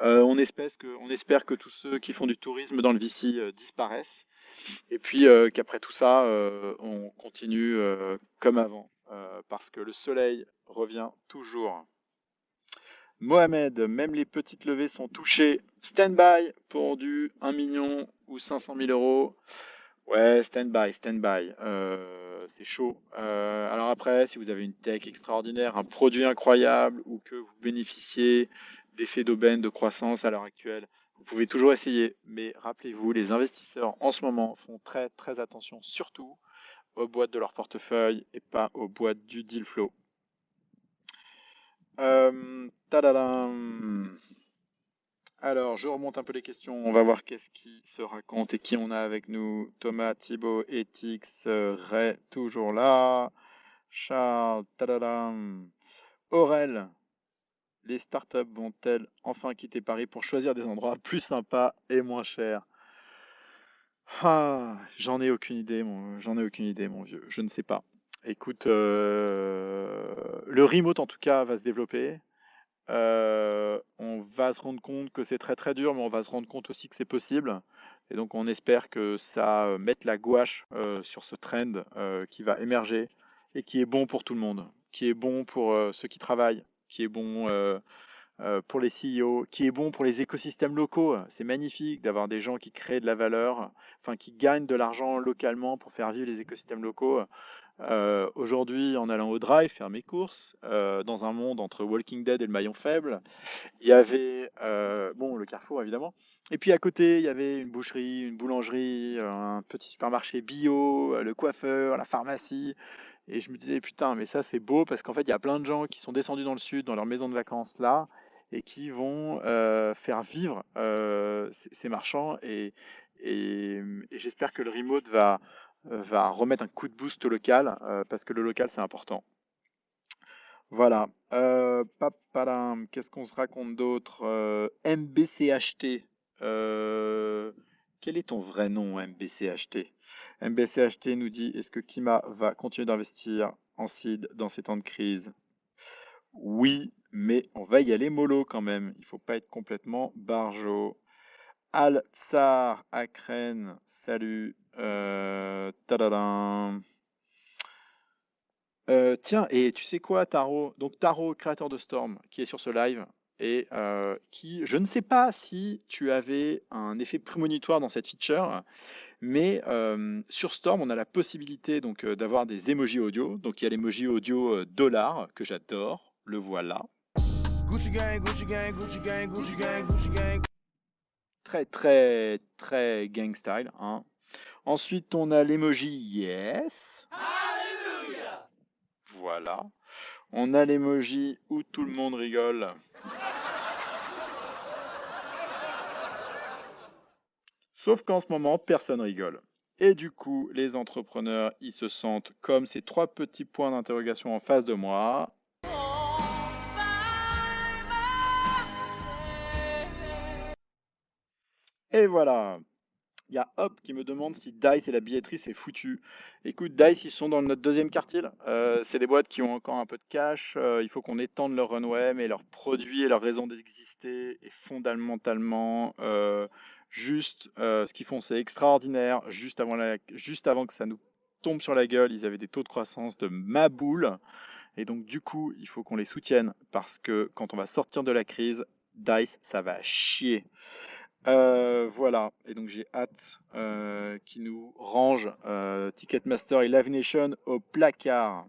Speaker 1: On espère que tous ceux qui font du tourisme dans le VC disparaissent et puis qu'après tout ça, on continue comme avant parce que le soleil revient toujours. Mohamed, même les petites levées sont touchées. Stand-by pour du 1 million ou 500 000 euros. Ouais, stand-by. C'est chaud. Alors après, si vous avez une tech extraordinaire, un produit incroyable ou que vous bénéficiez d'effets d'aubaine de croissance à l'heure actuelle, vous pouvez toujours essayer. Mais rappelez-vous, les investisseurs en ce moment font très très attention surtout aux boîtes de leur portefeuille et pas aux boîtes du deal flow. Tadadam. Alors, je remonte un peu les questions. On va voir qu'est-ce qui se raconte et qui on a avec nous. Thomas, Thibaut, Etix, Ray, toujours là. Charles, tadadam. Aurel, les startups vont-elles enfin quitter Paris pour choisir des endroits plus sympas et moins chers? Ah, j'en ai aucune idée, mon vieux. Je ne sais pas. Écoute, le remote en tout cas va se développer. On va se rendre compte que c'est très très dur, mais on va se rendre compte aussi que c'est possible. Et donc on espère que ça mette la gouache sur ce trend qui va émerger et qui est bon pour tout le monde, qui est bon pour ceux qui travaillent, qui est bon pour les CEO, qui est bon pour les écosystèmes locaux. C'est magnifique d'avoir des gens qui créent de la valeur, enfin qui gagnent de l'argent localement pour faire vivre les écosystèmes locaux. Aujourd'hui, en allant au drive faire mes courses, dans un monde entre Walking Dead et le maillon faible, il y avait bon le Carrefour évidemment, et puis à côté il y avait une boucherie, une boulangerie, un petit supermarché bio, le coiffeur, la pharmacie, et je me disais putain mais ça c'est beau parce qu'en fait il y a plein de gens qui sont descendus dans le sud, dans leur maison de vacances là, et qui vont faire vivre ces marchands et j'espère que le remote va remettre un coup de boost au local parce que le local c'est important. Voilà. Papadam, qu'est-ce qu'on se raconte d'autre? MBCHT. Euh, Quel est ton vrai nom, MBCHT? MBCHT nous dit, est-ce que Kima va continuer d'investir en seed dans ces temps de crise? Oui, mais on va y aller mollo quand même. Il faut pas être complètement barjo. Al-Tsar Akren, salut. Tadadam. Tiens, et tu sais quoi, Taro? Donc Taro, créateur de Storm, qui est sur ce live, et qui, je ne sais pas si tu avais un effet prémonitoire dans cette feature, mais sur Storm, on a la possibilité donc d'avoir des emojis audio. Donc il y a l'emoji audio dollar que j'adore, le voilà,
Speaker 2: Gucci gang, Gucci gang, Gucci gang, Gucci gang, Gucci gang.
Speaker 1: très très très gang style, hein. Ensuite, on a l'emoji yes, voilà. On a l'emoji où tout le monde rigole. Sauf qu'en ce moment, personne rigole. Et du coup, les entrepreneurs, ils se sentent comme ces trois petits points d'interrogation en face de moi. Et voilà. Il y a Hop qui me demande si Dice et la billetterie c'est foutu. Écoute, Dice, ils sont dans notre deuxième quartile. C'est des boîtes qui ont encore un peu de cash. Il faut qu'on étende leur runway, mais leur produit et leur raison d'exister est fondamentalement juste. Ce qu'ils font, c'est extraordinaire. Juste avant que ça nous tombe sur la gueule, ils avaient des taux de croissance de ma boule. Et donc, du coup, il faut qu'on les soutienne parce que quand on va sortir de la crise, Dice, ça va chier. Voilà, et donc j'ai hâte qu'ils nous rangent Ticketmaster et Live Nation au placard.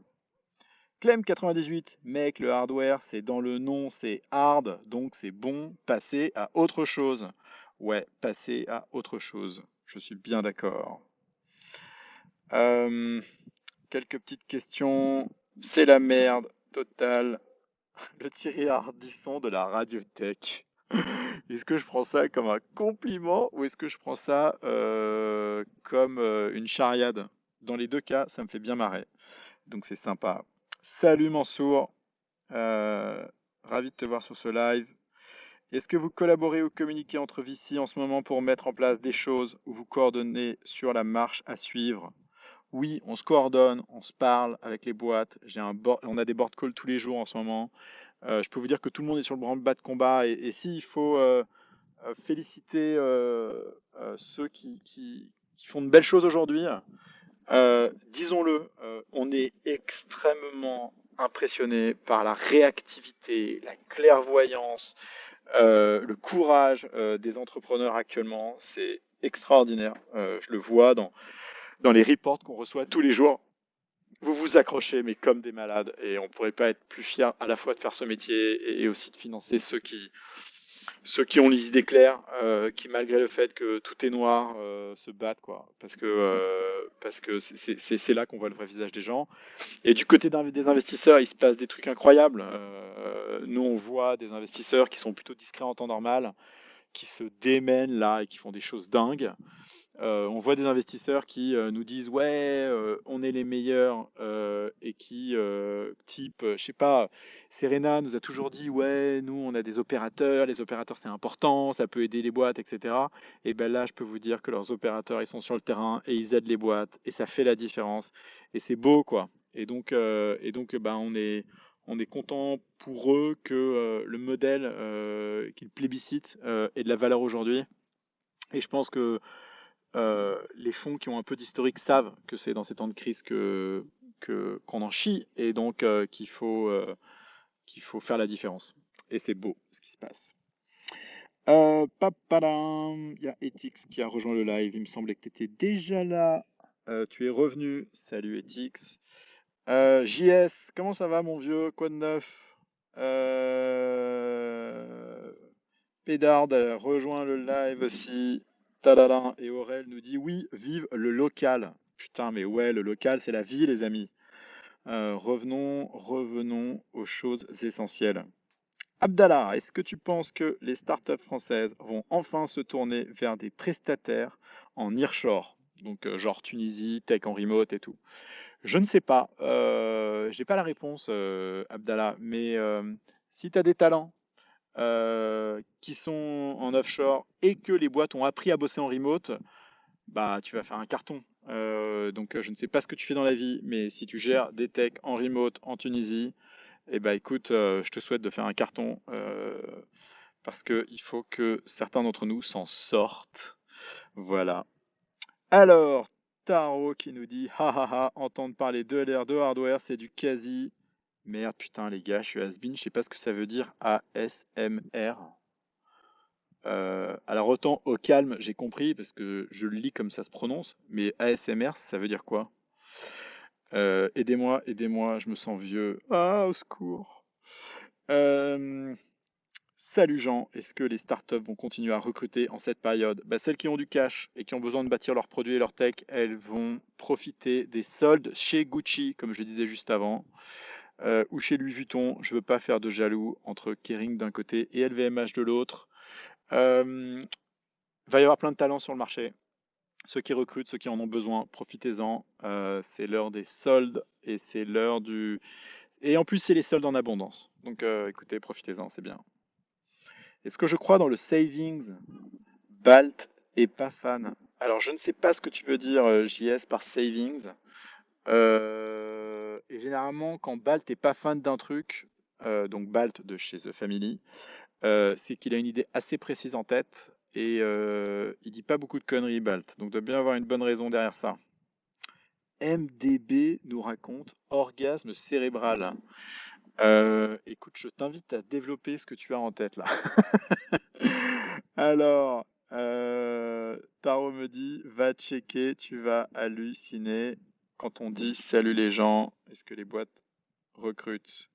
Speaker 1: Clem98, mec, le hardware, c'est dans le nom, c'est hard, donc c'est bon, passer à autre chose. Ouais, passer à autre chose. Je suis bien d'accord. Euh, Quelques petites questions. C'est la merde totale. Le Thierry Ardisson de la radiotech. Est-ce que je prends ça comme un compliment ou est-ce que je prends ça comme une charriade? Dans les deux cas, ça me fait bien marrer. Donc c'est sympa. Salut Mansour, euh, ravi de te voir sur ce live. Est-ce que vous collaborez ou communiquez entre VC en ce moment pour mettre en place des choses ou vous coordonnez sur la marche à suivre? Oui, on se coordonne, on se parle avec les boîtes. On a des board calls tous les jours en ce moment. Je peux vous dire que tout le monde est sur le branle-bas de combat et s'il faut féliciter ceux qui font de belles choses aujourd'hui, disons-le, on est extrêmement impressionné par la réactivité, la clairvoyance, le courage des entrepreneurs actuellement. C'est extraordinaire. Je le vois dans les reports qu'on reçoit tous les jours. Vous vous accrochez, mais comme des malades, et on pourrait pas être plus fiers à la fois de faire ce métier et aussi de financer ceux qui ont les idées claires, qui malgré le fait que tout est noir, se battent quoi, parce que c'est là qu'on voit le vrai visage des gens. Et du côté des investisseurs, il se passe des trucs incroyables. Nous, on voit des investisseurs qui sont plutôt discrets en temps normal, qui se démènent là et qui font des choses dingues. On voit des investisseurs qui nous disent ouais, on est les meilleurs et qui, type, je sais pas, Serena nous a toujours dit ouais, nous on a des opérateurs, les opérateurs c'est important, ça peut aider les boîtes, etc. Et ben là, je peux vous dire que leurs opérateurs ils sont sur le terrain et ils aident les boîtes et ça fait la différence et c'est beau quoi. Et donc ben on est content pour eux que le modèle qu'ils plébiscitent ait de la valeur aujourd'hui. Et je pense que les fonds qui ont un peu d'historique savent que c'est dans ces temps de crise qu'on en chie et donc qu'il faut faire la différence. Et c'est beau ce qui se passe. Papadam, il y a Etix qui a rejoint le live. Il me semblait que tu étais déjà là. Tu es revenu. Salut Etix. JS, comment ça va mon vieux? Quoi de neuf? Pédard a rejoint le live aussi. Tadadam. Et Aurel nous dit oui, vive le local. Putain, mais ouais, le local, c'est la vie, les amis. Revenons aux choses essentielles. Abdallah, est-ce que tu penses que les startups françaises vont enfin se tourner vers des prestataires en nearshore? Donc, genre Tunisie, tech en remote et tout. Je ne sais pas. J'ai pas la réponse, Abdallah. Mais si tu as des talents qui sont en offshore et que les boîtes ont appris à bosser en remote, bah tu vas faire un carton. Donc je ne sais pas ce que tu fais dans la vie, mais si tu gères des techs en remote en Tunisie, eh ben écoute, je te souhaite de faire un carton parce que il faut que certains d'entre nous s'en sortent. Voilà. Alors, Taro qui nous dit ha ha ha, entendre parler de LR de hardware, c'est du quasi. Merde, putain, les gars, je suis has-been, je sais pas ce que ça veut dire ASMR. Alors autant au calme, j'ai compris parce que je le lis comme ça se prononce, mais ASMR, ça veut dire quoi? Aidez-moi, aidez-moi, je me sens vieux. Ah, au secours. Euh, Salut Jean, est-ce que les startups vont continuer à recruter en cette période? Bah, celles qui ont du cash et qui ont besoin de bâtir leurs produits et leur tech, elles vont profiter des soldes chez Gucci, comme je le disais juste avant, ou chez Louis Vuitton. Je veux pas faire de jaloux entre Kering d'un côté et LVMH de l'autre. Euh, va y avoir plein de talents sur le marché. Ceux qui recrutent, ceux qui en ont besoin, profitez-en. C'est l'heure des soldes et c'est l'heure du. Et en plus, c'est les soldes en abondance. Donc écoutez, profitez-en, c'est bien. Est-ce que je crois dans le savings? Balt est pas fan. Alors, je ne sais pas ce que tu veux dire, JS, par savings. Et généralement, quand Balt est pas fan d'un truc, donc Balt de chez The Family, c'est qu'il a une idée assez précise en tête et il dit pas beaucoup de conneries, Balt. Donc, il doit bien avoir une bonne raison derrière ça. MDB nous raconte orgasme cérébral. Écoute, je t'invite à développer ce que tu as en tête là. Alors, Taro me dit, va checker, tu vas halluciner quand on dit salut les gens, est-ce que les boîtes recrutent?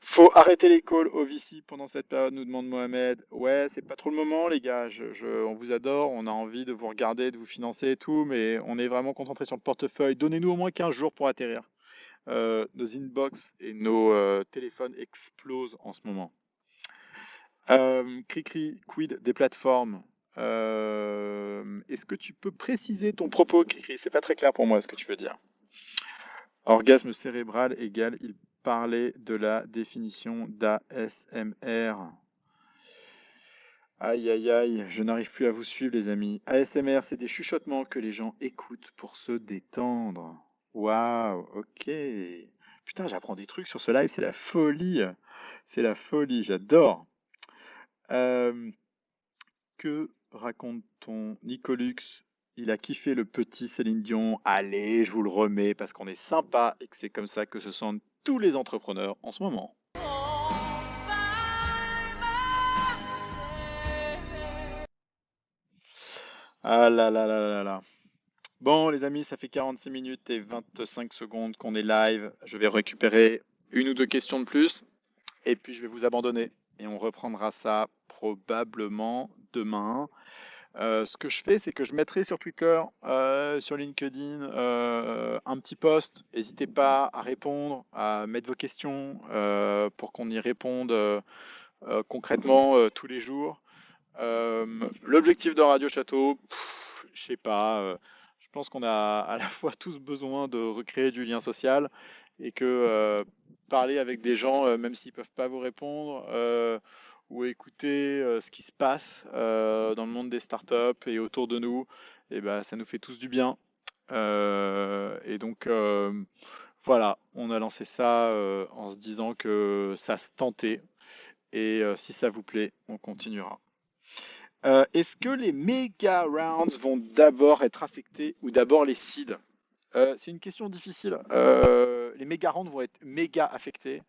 Speaker 1: Faut arrêter les calls au VC pendant cette période, nous demande Mohamed. Ouais, c'est pas trop le moment, les gars. On vous adore, on a envie de vous regarder, de vous financer et tout, mais on est vraiment concentré sur le portefeuille. Donnez-nous au moins 15 jours pour atterrir. Nos inbox et nos téléphones explosent en ce moment. Cricri, quid des plateformes? Est-ce que tu peux préciser ton propos, Cricri? C'est pas très clair pour moi ce que tu veux dire. Orgasme cérébral égale, il parlait de la définition d'ASMR. Aïe aïe aïe, je n'arrive plus à vous suivre les amis. ASMR, c'est des chuchotements que les gens écoutent pour se détendre. Waouh, ok. Putain, j'apprends des trucs sur ce live, c'est la folie. C'est la folie, j'adore. Euh, que raconte ton Nicolux? Il a kiffé le petit Céline Dion. Allez, je vous le remets parce qu'on est sympa et que c'est comme ça que se sentent tous les entrepreneurs en ce moment. Ah là là là là là. Bon, les amis, ça fait 46 minutes et 25 secondes qu'on est live. Je vais récupérer une ou deux questions de plus et puis je vais vous abandonner. Et on reprendra ça probablement demain. Ce que je fais, c'est que je mettrai sur Twitter, sur LinkedIn, un petit post. N'hésitez pas à répondre, à mettre vos questions pour qu'on y réponde concrètement tous les jours. L'objectif de Radio Château, je sais pas. Je pense qu'on a à la fois tous besoin de recréer du lien social et que parler avec des gens, même s'ils peuvent pas vous répondre, ou écouter ce qui se passe dans le monde des startups et autour de nous, et ben, ça nous fait tous du bien. Et donc voilà, on a lancé ça en se disant que ça se tentait. Et si ça vous plaît, on continuera. Est-ce que les méga rounds vont d'abord être affectés ou d'abord les seeds? C'est une question difficile. Les méga rounds vont être méga affectés,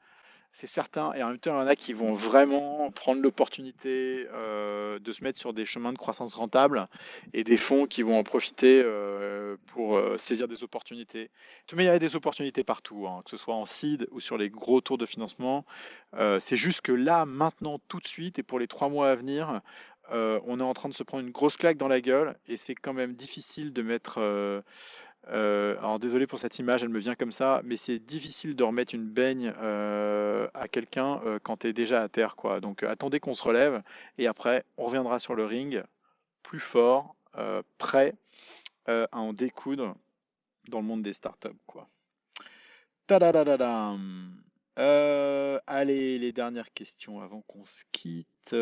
Speaker 1: c'est certain, et en même temps, il y en a qui vont vraiment prendre l'opportunité de se mettre sur des chemins de croissance rentables et des fonds qui vont en profiter pour saisir des opportunités. De toute manière, il y a des opportunités partout, hein, que ce soit en seed ou sur les gros tours de financement. C'est juste que là, maintenant, tout de suite, et pour les 3 mois à venir, on est en train de se prendre une grosse claque dans la gueule et c'est quand même difficile de mettre alors désolé pour cette image, elle me vient comme ça, mais c'est difficile de remettre une baigne à quelqu'un quand tu es déjà à terre, quoi. Donc attendez qu'on se relève et après on reviendra sur le ring plus fort, prêt à en découdre dans le monde des startups, quoi. Tadadadadam. Allez, les dernières questions avant qu'on se quitte.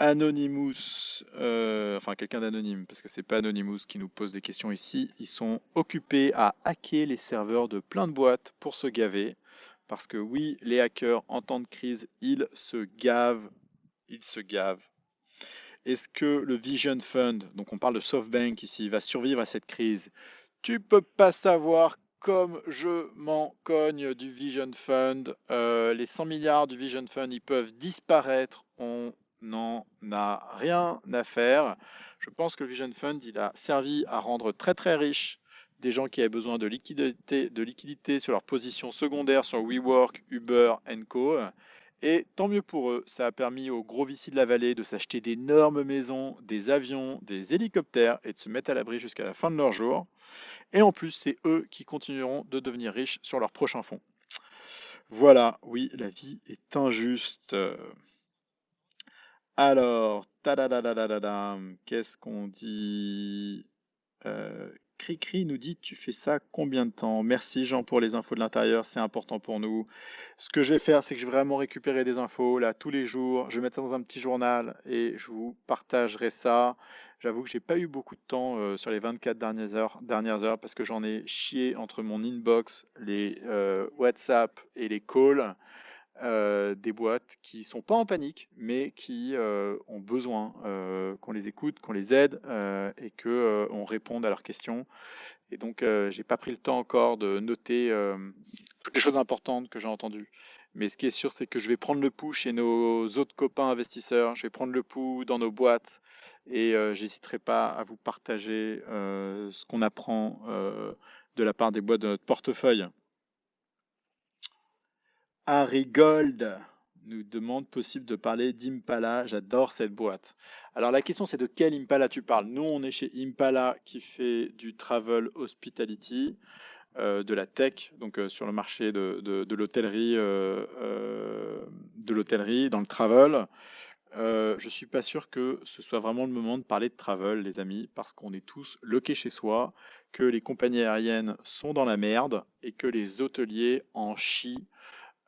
Speaker 1: Anonymous, enfin quelqu'un d'anonyme, parce que c'est pas Anonymous qui nous pose des questions ici. Ils sont occupés à hacker les serveurs de plein de boîtes pour se gaver. Parce que oui, les hackers en temps de crise, ils se gavent. Ils se gavent. Est-ce que le Vision Fund, donc on parle de SoftBank ici, va survivre à cette crise? Tu peux pas savoir comme je m'en cogne du Vision Fund. Les 100 milliards du Vision Fund, ils peuvent disparaître. On n'en a rien à faire. Je pense que le Vision Fund, il a servi à rendre très très riches des gens qui avaient besoin de liquidité sur leur position secondaire sur WeWork, Uber Co. Et tant mieux pour eux, ça a permis aux gros vicis de la vallée de s'acheter d'énormes maisons, des avions, des hélicoptères et de se mettre à l'abri jusqu'à la fin de leur jour. Et en plus, c'est eux qui continueront de devenir riches sur leur prochain fonds. Voilà, oui, la vie est injuste. Alors, tadadadadadam, qu'est-ce qu'on dit? Cricri nous dit, tu fais ça combien de temps? Merci Jean pour les infos de l'intérieur, c'est important pour nous. Ce que je vais faire, c'est que je vais vraiment récupérer des infos là tous les jours. Je vais mettre ça dans un petit journal et je vous partagerai ça. J'avoue que j'ai pas eu beaucoup de temps sur les 24 dernières heures parce que j'en ai chié entre mon inbox, les WhatsApp et les calls. Des boîtes qui sont pas en panique, mais qui ont besoin qu'on les écoute, qu'on les aide et que on réponde à leurs questions. Et donc, j'ai pas pris le temps encore de noter toutes les choses importantes que j'ai entendues. Mais ce qui est sûr, c'est que je vais prendre le pouls chez nos autres copains investisseurs. Je vais prendre le pouls dans nos boîtes et j'hésiterai pas à vous partager ce qu'on apprend de la part des boîtes de notre portefeuille. Harry Gold nous demande possible de parler d'Impala. J'adore cette boîte. Alors la question c'est de quel Impala tu parles. Nous on est chez Impala qui fait du travel hospitality, de la tech, donc sur le marché de l'hôtellerie, dans le travel. Je suis pas sûr que ce soit vraiment le moment de parler de travel, les amis, parce qu'on est tous loqués chez soi, que les compagnies aériennes sont dans la merde et que les hôteliers en chient.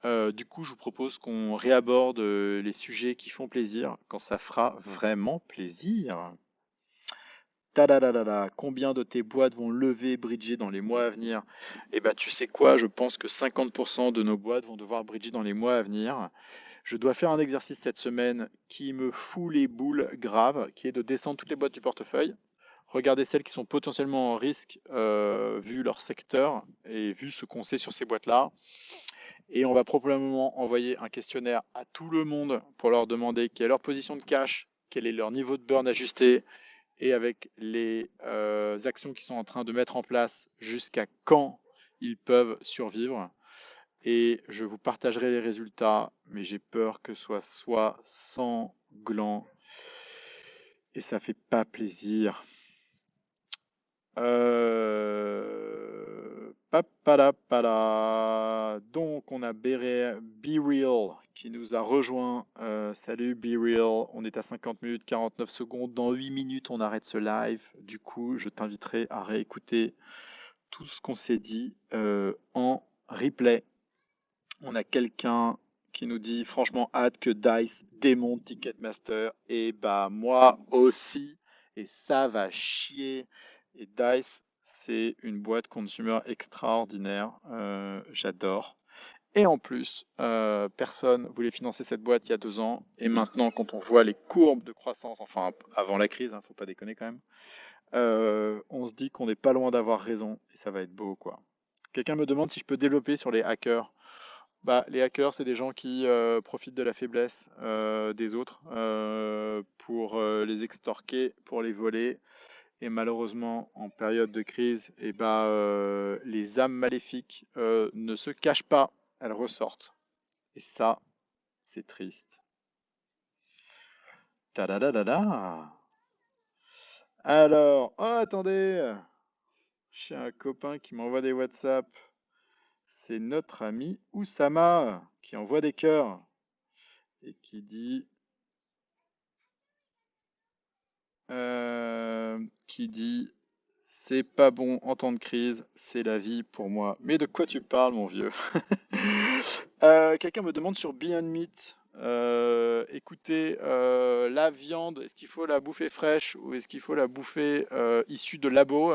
Speaker 1: Du coup, je vous propose qu'on réaborde les sujets qui font plaisir quand ça fera vraiment plaisir. Tadadadada, combien de tes boîtes vont lever, bridger dans les mois à venir? Eh ben, tu sais quoi, je pense que 50% de nos boîtes vont devoir bridger dans les mois à venir. Je dois faire un exercice cette semaine qui me fout les boules graves, qui est de descendre toutes les boîtes du portefeuille, regarder celles qui sont potentiellement en risque vu leur secteur et vu ce qu'on sait sur ces boîtes-là. Et on va probablement envoyer un questionnaire à tout le monde pour leur demander quelle est leur position de cash, quel est leur niveau de burn ajusté et avec les actions qu'ils sont en train de mettre en place, jusqu'à quand ils peuvent survivre. Et je vous partagerai les résultats, mais j'ai peur que ce soit sanglant et ça fait pas plaisir. Papalapala. Donc on a Be Real qui nous a rejoint. Salut Be Real, on est à 50 minutes 49 secondes. Dans 8 minutes on arrête ce live. Du coup je t'inviterai à réécouter tout ce qu'on s'est dit en replay. On a quelqu'un qui nous dit franchement hâte que Dice démonte Ticketmaster. Et bah moi aussi. Et ça va chier. Et Dice, c'est une boîte consumer extraordinaire. J'adore. Et en plus, personne voulait financer cette boîte il y a 2 ans. Et maintenant, quand on voit les courbes de croissance, enfin avant la crise, faut pas déconner quand même, on se dit qu'on n'est pas loin d'avoir raison. Et ça va être beau, quoi. Quelqu'un me demande si je peux développer sur les hackers. Bah, les hackers, c'est des gens qui profitent de la faiblesse des autres pour les extorquer, pour les voler. Et malheureusement, en période de crise, eh bah, les âmes maléfiques ne se cachent pas, elles ressortent. Et ça, c'est triste. Tadadadada. Alors, oh attendez, j'ai un copain qui m'envoie des WhatsApp. C'est notre ami Oussama qui envoie des cœurs et qui dit c'est pas bon en temps de crise, c'est la vie pour moi. Mais de quoi tu parles, mon vieux? Quelqu'un me demande sur Beyond Meat. Écoutez, la viande, est-ce qu'il faut la bouffer fraîche ou est-ce qu'il faut la bouffer issue de labo?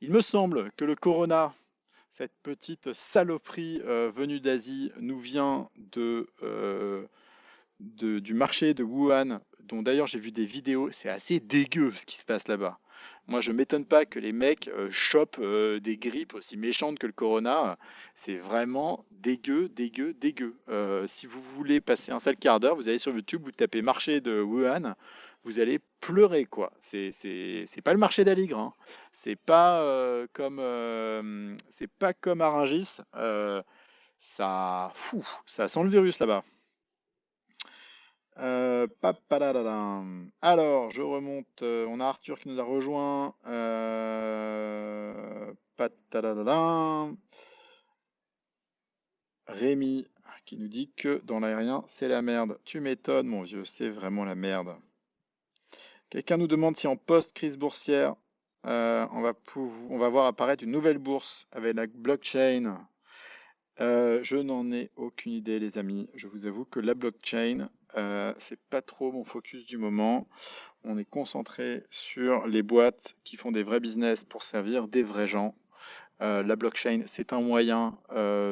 Speaker 1: Il me semble que le Corona, cette petite saloperie venue d'Asie, nous vient du marché de Wuhan, dont d'ailleurs j'ai vu des vidéos. C'est assez dégueu ce qui se passe là-bas. Moi, je m'étonne pas que les mecs chopent des grippes aussi méchantes que le corona. C'est vraiment dégueu, dégueu, dégueu. Si vous voulez passer un sale quart d'heure, vous allez sur YouTube, vous tapez marché de Wuhan, vous allez pleurer, quoi. C'est pas le marché d'Aligre, hein. C'est pas comme à Rungis. Ça sent le virus là-bas. Papadadadam. Alors, je remonte. On a Arthur qui nous a rejoint. Patadadadam. Rémi qui nous dit que dans l'aérien, c'est la merde. Tu m'étonnes, mon vieux, c'est vraiment la merde. Quelqu'un nous demande si en post-crise boursière, on va voir apparaître une nouvelle bourse avec la blockchain. Je n'en ai aucune idée, les amis. Je vous avoue que la blockchain, c'est pas trop mon focus du moment. On est concentré sur les boîtes qui font des vrais business pour servir des vrais gens. La blockchain, c'est un moyen.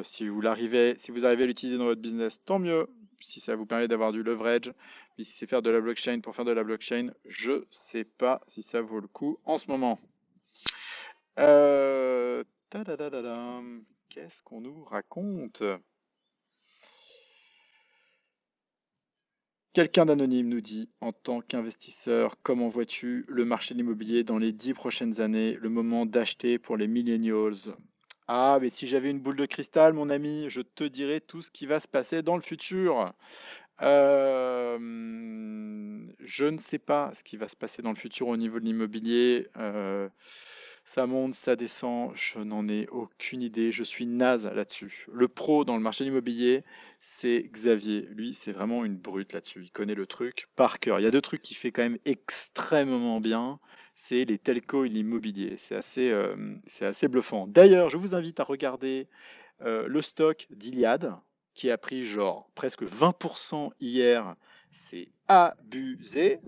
Speaker 1: Si vous arrivez à l'utiliser dans votre business, tant mieux. Si ça vous permet d'avoir du leverage. Mais si c'est faire de la blockchain pour faire de la blockchain, je sais pas si ça vaut le coup en ce moment. Tadadadadam. Qu'est-ce qu'on nous raconte? Quelqu'un d'anonyme nous dit, en tant qu'investisseur, comment vois-tu le marché de l'immobilier dans les 10 prochaines années, le moment d'acheter pour les millennials? Ah, mais si j'avais une boule de cristal, mon ami, je te dirais tout ce qui va se passer dans le futur. Je ne sais pas ce qui va se passer dans le futur au niveau de l'immobilier. Ça monte, ça descend, je n'en ai aucune idée. Je suis naze là-dessus. Le pro dans le marché immobilier, c'est Xavier. Lui, c'est vraiment une brute là-dessus. Il connaît le truc par cœur. Il y a deux trucs qu'il fait quand même extrêmement bien. C'est les telcos et l'immobilier. C'est assez bluffant. D'ailleurs, je vous invite à regarder le stock d'Iliad, qui a pris genre presque 20% hier, c'est abusé.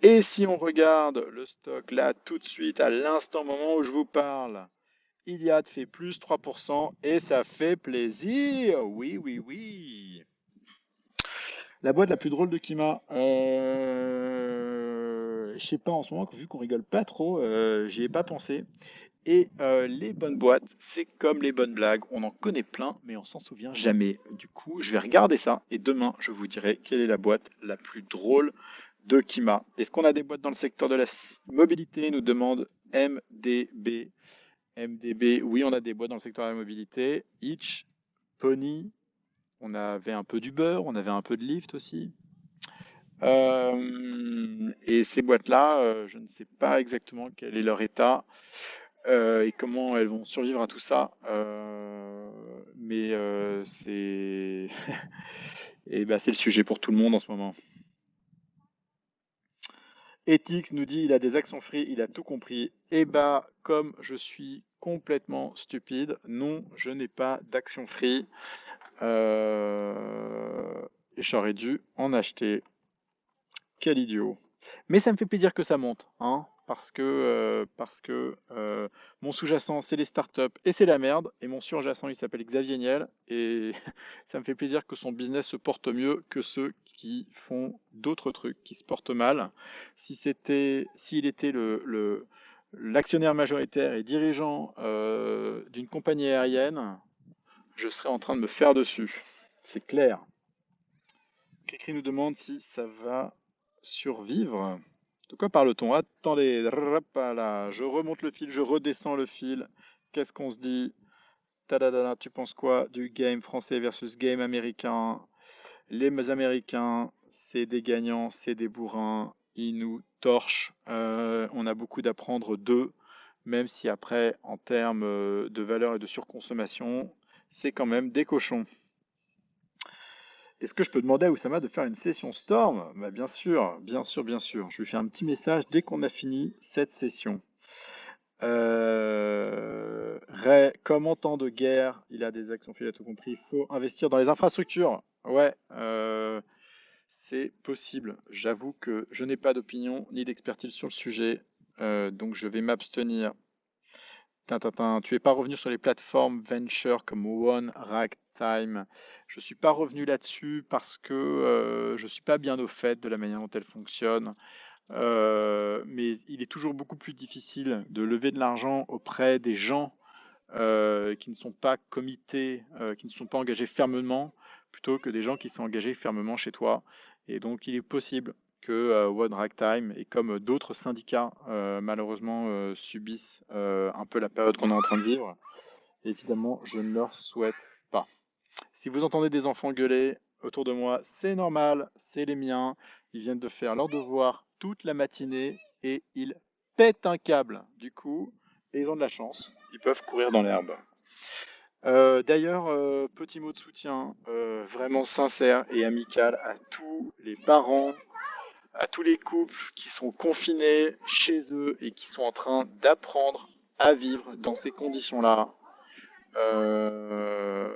Speaker 1: Et si on regarde le stock là tout de suite, à l'instant moment où je vous parle, Iliad fait plus 3% et ça fait plaisir. Oui, oui, oui. La boîte la plus drôle de climat. Je sais pas en ce moment, vu qu'on rigole pas trop, j'y ai pas pensé. Et les bonnes boîtes, c'est comme les bonnes blagues, on en connaît plein, mais on s'en souvient jamais. Du coup, je vais regarder ça et demain, je vous dirai quelle est la boîte la plus drôle de Kima. Est-ce qu'on a des boîtes dans le secteur de la mobilité? Nous demande MDB. MDB, oui, on a des boîtes dans le secteur de la mobilité. Itch, Pony, on avait un peu d'Uber, on avait un peu de Lyft aussi. Et ces boîtes-là, je ne sais pas exactement quel est leur état et comment elles vont survivre à tout ça. Mais c'est et ben, c'est le sujet pour tout le monde en ce moment. Ethics nous dit il a des actions free, il a tout compris. Et bah, comme je suis complètement stupide, non, je n'ai pas d'actions free. Et j'aurais dû en acheter. Quel idiot. Mais ça me fait plaisir que ça monte, hein, parce que mon sous-jacent, c'est les startups et c'est la merde, et mon surjacent, il s'appelle Xavier Niel, et ça me fait plaisir que son business se porte mieux que ceux qui font d'autres trucs, qui se portent mal. S'il était l'actionnaire majoritaire et dirigeant d'une compagnie aérienne, je serais en train de me faire dessus. C'est clair. Kékri nous demande si ça va survivre. De quoi parle-t-on? Attendez, là, je remonte le fil, je redescends le fil. Qu'est-ce qu'on se dit? Tadadada, tu penses quoi du game français versus game américain? Les Américains, c'est des gagnants, c'est des bourrins. Ils nous torchent. On a beaucoup d'apprendre d'eux, même si après, en termes de valeur et de surconsommation, c'est quand même des cochons. Est-ce que je peux demander à Oussama de faire une session Storm? Bah, bien sûr, bien sûr, bien sûr. Je lui fais un petit message dès qu'on a fini cette session. Ray, comme en temps de guerre, il a des actions, il a tout compris. Il faut investir dans les infrastructures. Ouais, c'est possible. J'avoue que je n'ai pas d'opinion ni d'expertise sur le sujet, donc je vais m'abstenir. Tintintin, tu es pas revenu sur les plateformes venture comme One, Ragtime. Je suis pas revenu là-dessus parce que je suis pas bien au fait de la manière dont elles fonctionnent. Mais il est toujours beaucoup plus difficile de lever de l'argent auprès des gens qui ne sont pas comités, qui ne sont pas engagés fermement, plutôt que des gens qui sont engagés fermement chez toi. Et donc, il est possible que One Ragtime, et comme d'autres syndicats, malheureusement, subissent un peu la période qu'on est en train de vivre. Évidemment, je ne leur souhaite pas. Si vous entendez des enfants gueuler autour de moi, c'est normal, c'est les miens. Ils viennent de faire leur devoir toute la matinée et ils pètent un câble. Du coup, et ils ont de la chance, ils peuvent courir dans l'herbe. D'ailleurs, petit mot de soutien vraiment sincère et amical à tous les parents, à tous les couples qui sont confinés chez eux et qui sont en train d'apprendre à vivre dans ces conditions-là. Euh,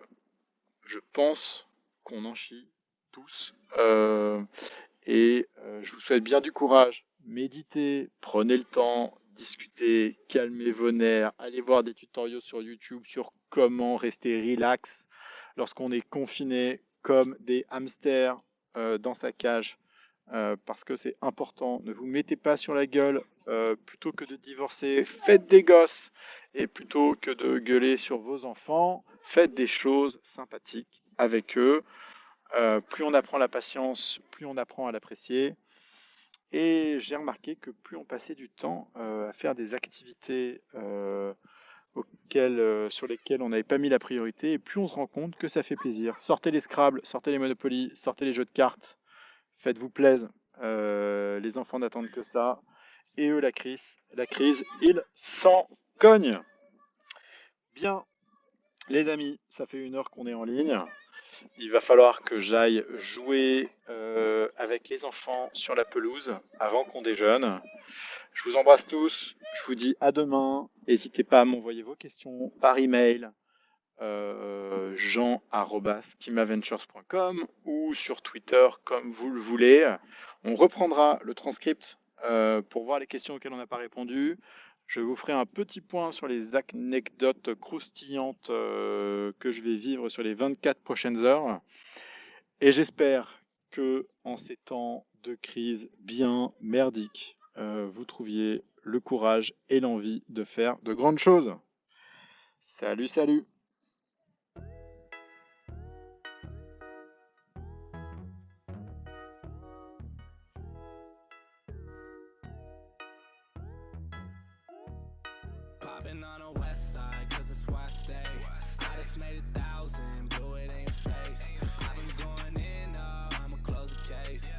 Speaker 1: je pense qu'on en chie tous. Je vous souhaite bien du courage. Méditez, prenez le temps, discutez, calmez vos nerfs, allez voir des tutoriaux sur YouTube sur comment rester relax lorsqu'on est confiné comme des hamsters dans sa cage. Parce que c'est important. Ne vous mettez pas sur la gueule. Plutôt que de divorcer, faites des gosses. Et plutôt que de gueuler sur vos enfants, faites des choses sympathiques avec eux. Plus on apprend la patience, plus on apprend à l'apprécier. Et j'ai remarqué que plus on passait du temps à faire des activités sur lesquels on n'avait pas mis la priorité, et plus on se rend compte que ça fait plaisir. Sortez les Scrabble, sortez les Monopoly, sortez les jeux de cartes, faites-vous plaisir. Les enfants n'attendent que ça. Et eux, la crise, ils s'en cognent. Bien, les amis, ça fait 1 heure qu'on est en ligne. Il va falloir que j'aille jouer avec les enfants sur la pelouse avant qu'on déjeune. Je vous embrasse tous. Je vous dis à demain. N'hésitez pas à m'envoyer vos questions par email jean@skimaventures.com ou sur Twitter comme vous le voulez. On reprendra le transcript pour voir les questions auxquelles on n'a pas répondu. Je vous ferai un petit point sur les anecdotes croustillantes que je vais vivre sur les 24 prochaines heures. Et j'espère que en ces temps de crise bien merdique, vous trouviez le courage et l'envie de faire de grandes choses. Salut, salut!
Speaker 2: Popping on the west side, cause it's where I stay. I just made 1,000, blew it in your face. I've been going in, I'm a close the case.